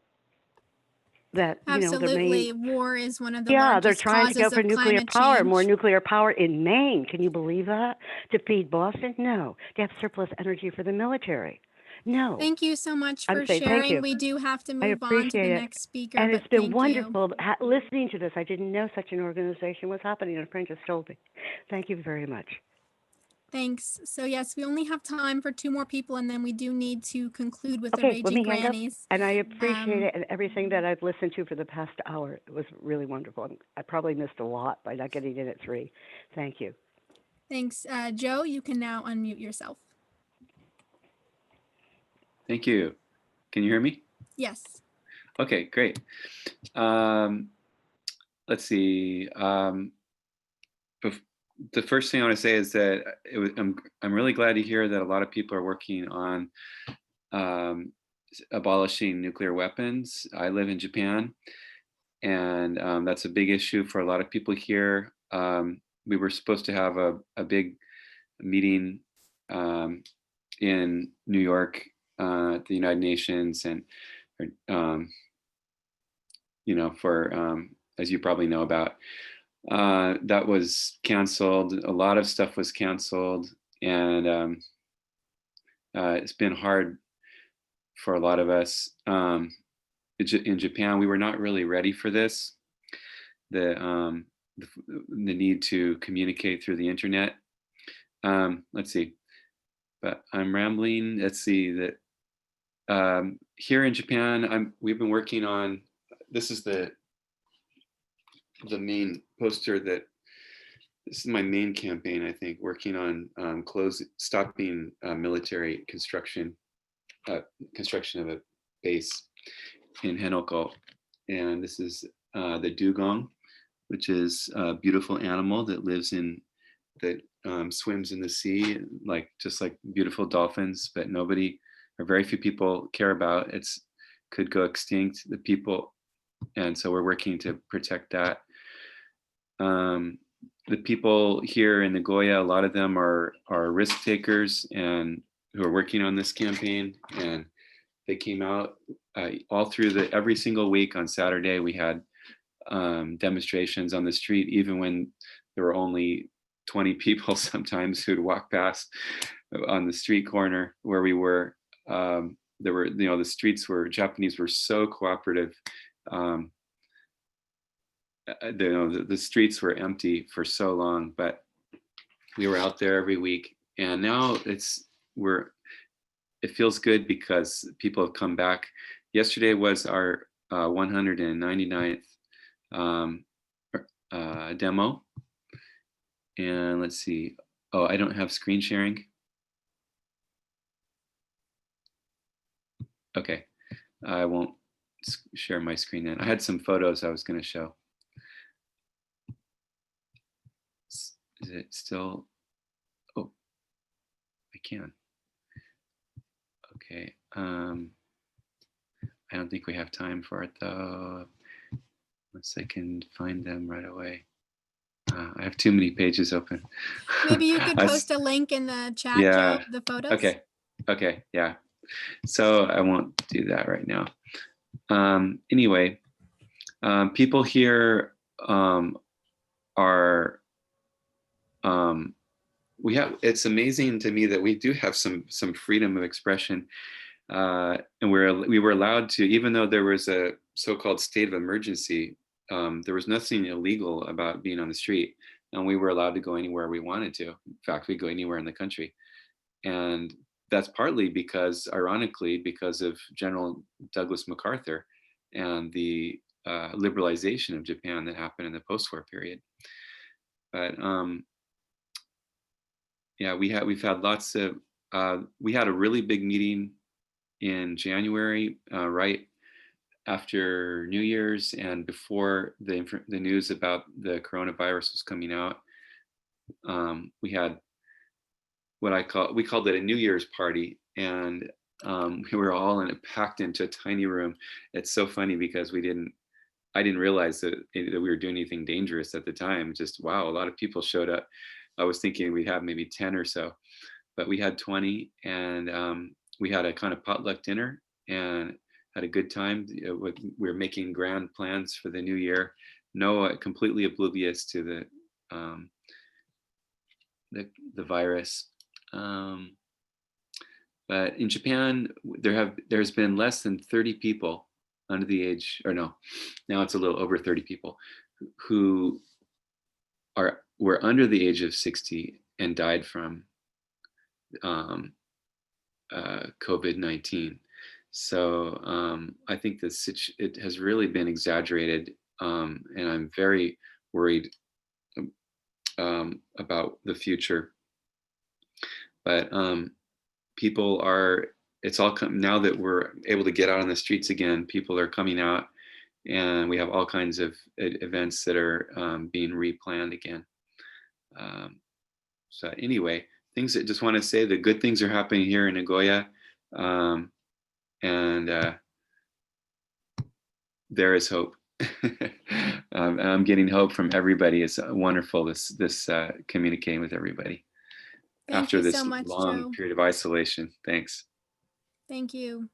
That, Absolutely. War is one of the they're largest trying to go causes for of nuclear climate power, change. more nuclear power in Maine. Can you believe that? To feed Boston? No. To have surplus energy for the military? No. Thank you so much for Thank sharing. you. We do have to I move on to the appreciate it. next speaker, And but it's been thank wonderful listening to this. I didn't know such an organization was happening. A friend just told me. Thank you very much. Thanks. So yes, we only have time for 2 more people, and then we do need to conclude with the Okay, let Raging me hang up. Grannies. And I appreciate it and everything that I've listened to for the past hour. It was really wonderful. I probably missed a lot by not getting in at 3. Thank you. Thanks. Joe, you can now unmute yourself. Thank you. Can you hear me? Yes. Okay, great. Let's see. The first thing I want to say is that I'm really glad to hear that a lot of people are working on abolishing nuclear weapons. I live in Japan, and that's a big issue for a lot of people here. We were supposed to have a big meeting in New York at the United Nations, and for as you probably know about, that was canceled. A lot of stuff was canceled, and it's been hard for a lot of us. In Japan, we were not really ready for this. The need to communicate through the internet. Let's see, but I'm rambling. Let's see that here in Japan, we've been working on. This is the main poster that. This is my main campaign, I think, working on stopping military construction of a base in Henoko. And this is the dugong, which is a beautiful animal that lives that swims in the sea, just like beautiful dolphins, but very few people care about. Could go extinct, the people, and so we're working to protect that. The people here in Nagoya, a lot of them are risk takers and who are working on this campaign, and they came out all through every single week. On Saturday, we had demonstrations on the street, even when there were only 20 people sometimes who'd walk past on the street corner where we were. There were, the Japanese were so cooperative. The streets were empty for so long, but we were out there every week, and now it feels good because people have come back. Yesterday was our 199th demo, and let's see. Oh, I don't have screen sharing. Okay, I won't share my screen then. I had some photos I was going to show. Is it still? Oh, I can. Okay. I don't think we have time for it though. Unless I can find them right away. I have too many pages open. Maybe you could I post a link in the chat, Yeah. Joe, the photos. Okay. Yeah. So I won't do that right now. Anyway, people here are. We have. It's amazing to me that we do have some freedom of expression, and we were allowed to, even though there was a so-called state of emergency. There was nothing illegal about being on the street, and we were allowed to go anywhere we wanted to. In fact, we go anywhere in the country, and that's partly because, ironically, because of General Douglas MacArthur and the liberalization of Japan that happened in the post-war period. But yeah, we've had lots of. We had a really big meeting in January, right after New Year's and before the news about the coronavirus was coming out. We had we called it a New Year's party, and we were all packed into a tiny room. It's so funny because I didn't realize that we were doing anything dangerous at the time. Just wow, a lot of people showed up. I was thinking we'd have maybe 10 or so, but we had 20, and we had a kind of potluck dinner and had a good time. We were making grand plans for the new year. No, completely oblivious to the virus. But in Japan, there's been less than 30 people under the age, or no, now it's a little over 30 people who were under the age of 60 and died from COVID-19. So I think it has really been exaggerated, and I'm very worried about the future. But people are, it's all now that we're able to get out on the streets again, people are coming out, and we have all kinds of events that are being replanned again. So anyway, things that just want to say the good things are happening here in Nagoya, and there is hope. I'm getting hope from everybody. It's wonderful this communicating with everybody. Thank after you this so much, long Joe. period of isolation. Thanks. Thank you.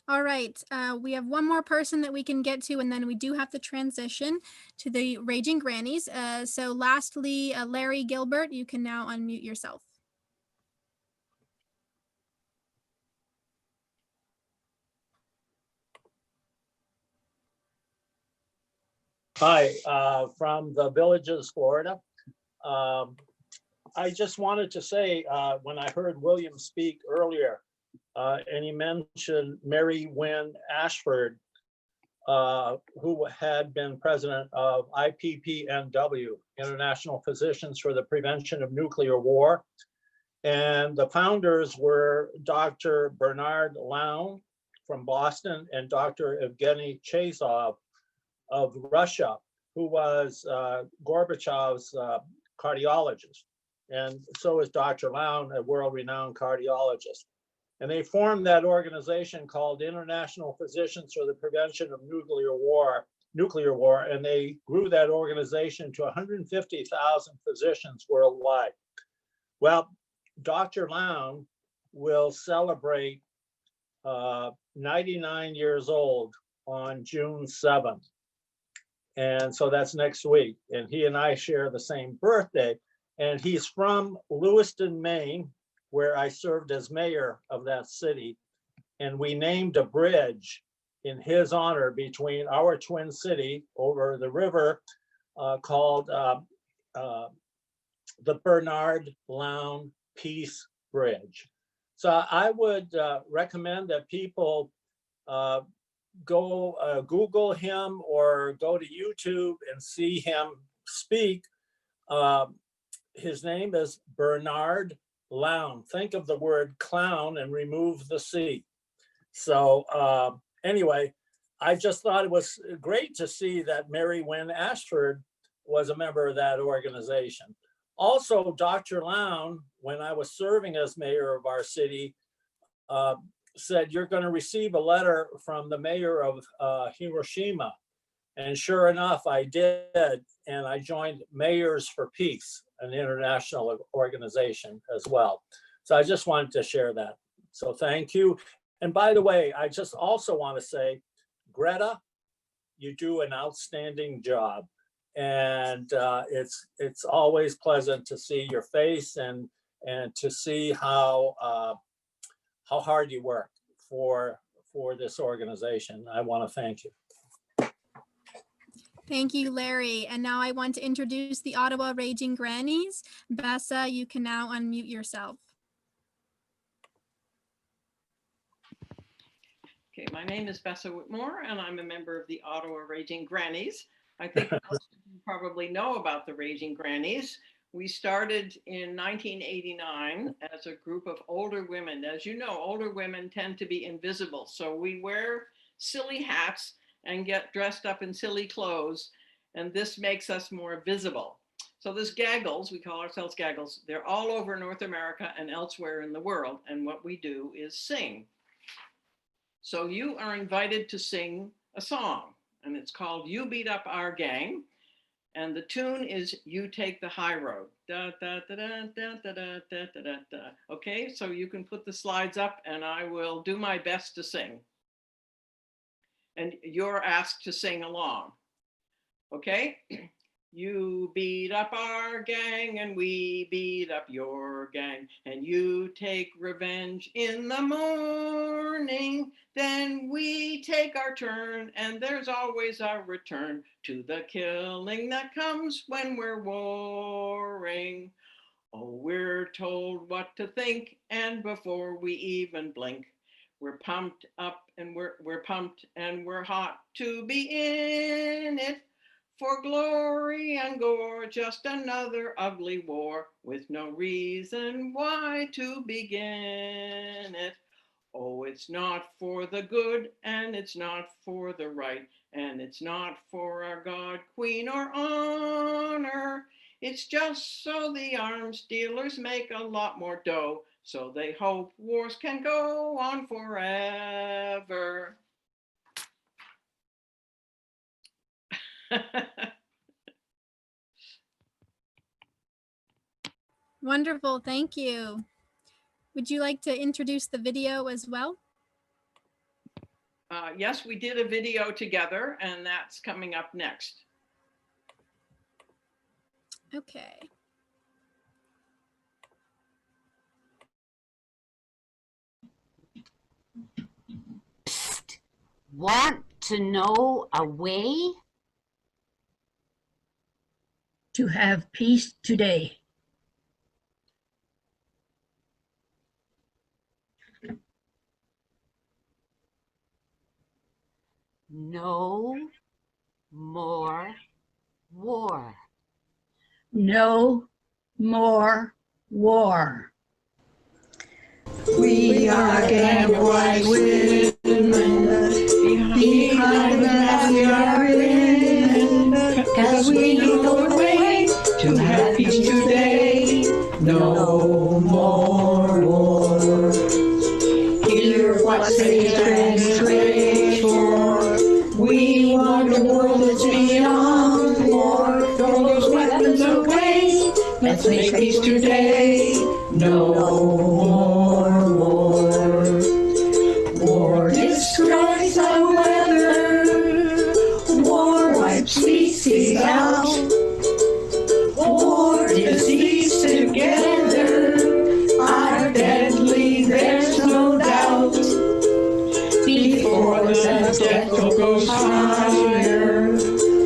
All right, we have one more person that we can get to, and then we do have to transition to the Raging Grannies. So lastly, Larry Gilbert, you can now unmute yourself. Hi, from the Villages, Florida. I just wanted to say, when I heard William speak earlier, and he mentioned Mary Wynne Ashford, who had been president of IPPNW, International Physicians for the Prevention of Nuclear War. And the founders were Dr. Bernard Lown from Boston and Dr. Evgeny Chazov of Russia, who was Gorbachev's cardiologist. And so is Dr. Lown, a world-renowned cardiologist. And they formed that organization called International Physicians for the Prevention of Nuclear War, and they grew that organization to 150,000 physicians worldwide. Well, Dr. Lown will celebrate 99 years old on June 7th. And so that's next week. And he and I share the same birthday. And he's from Lewiston, Maine, where I served as mayor of that city. And we named a bridge in his honor between our twin city over the river called the Bernard Lown Peace Bridge. So I would recommend that people go Google him or go to YouTube and see him speak. His name is Bernard Lown. Think of the word clown and remove the C. So anyway, I just thought it was great to see that Mary Wynne Ashford was a member of that organization. Also, Dr. Lown, when I was serving as mayor of our city, said, you're going to receive a letter from the mayor of Hiroshima. And sure enough, I did. And I joined Mayors for Peace, an international organization as well. So I just wanted to share that. So thank you. And by the way, I just also want to say, Greta, you do an outstanding job. And it's always pleasant to see your face and to see how hard you work for this organization. I want to thank you. Thank you, Larry. And now I want to introduce the Ottawa Raging Grannies. Bessa, you can now unmute yourself. Okay, my name is Bessa Whitmore, and I'm a member of the Ottawa Raging Grannies. I think most of you probably know about the Raging Grannies. We started in 1989 as a group of older women. As you know, older women tend to be invisible. So we wear silly hats and get dressed up in silly clothes, and this makes us more visible. So this Gaggles, we call ourselves Gaggles, they're all over North America and elsewhere in the world. And what we do is sing. So you are invited to sing a song, and it's called You Beat Up Our Gang. And the tune is You Take the High Road. Da, da, da, da, da, da, da, da, da, da. Okay, so you can put the slides up and I will do my best to sing. And you're asked to sing along. Okay? You beat up our gang and we beat up your gang, and you take revenge in the morning. Then we take our turn, and there's always a return to the killing that comes when we're warring. Oh, we're told what to think, and before we even blink, we're pumped up and we're pumped and we're hot to be in it. For glory and gore, just another ugly war with no reason why to begin it. Oh, it's not for the good and it's not for the right, and it's not for our God, Queen, or honor. It's just so the arms dealers make a lot more dough, so they hope wars can go on forever. Wonderful, thank you. Would you like to introduce the video as well? Yes, we did a video together, and that's coming up next. Okay. Psst. Want to know a way to have peace today? No more war. No more war. We are a gang of white women behind the mask we are in, 'cause we know the way to have peace today. No more war. Hear what Satan prays for. We want a world that's beyond war. Throw those weapons away. Let's make peace today. No more war. War destroys our weather. War wipes species out. War disease together are deadly, there's no doubt. Before the death goes higher,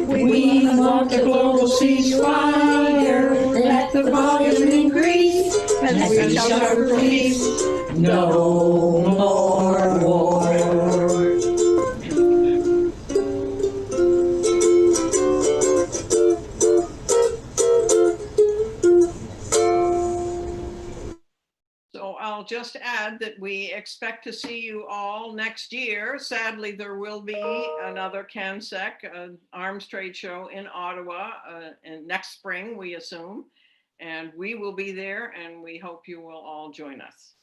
we want a global ceasefire. Let the volume increase as we shout for peace. No more war. So I'll just add that we expect to see you all next year. Sadly, there will be another CanSec, an arms trade show in Ottawa and next spring, we assume. And we will be there, and we hope you will all join us.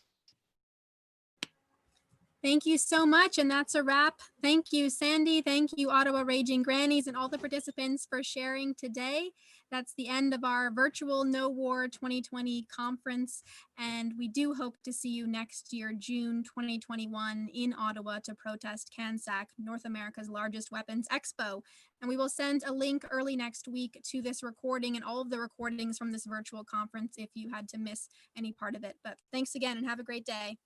Thank you so much. And that's a wrap. Thank you, Sandy. Thank you, Ottawa Raging Grannies, and all the participants for sharing today. That's the end of our virtual No War 2020 conference. And we do hope to see you next year, June 2021, in Ottawa to protest CANSAC, North America's largest weapons expo. And we will send a link early next week to this recording and all of the recordings from this virtual conference if you had to miss any part of it. But thanks again and have a great day.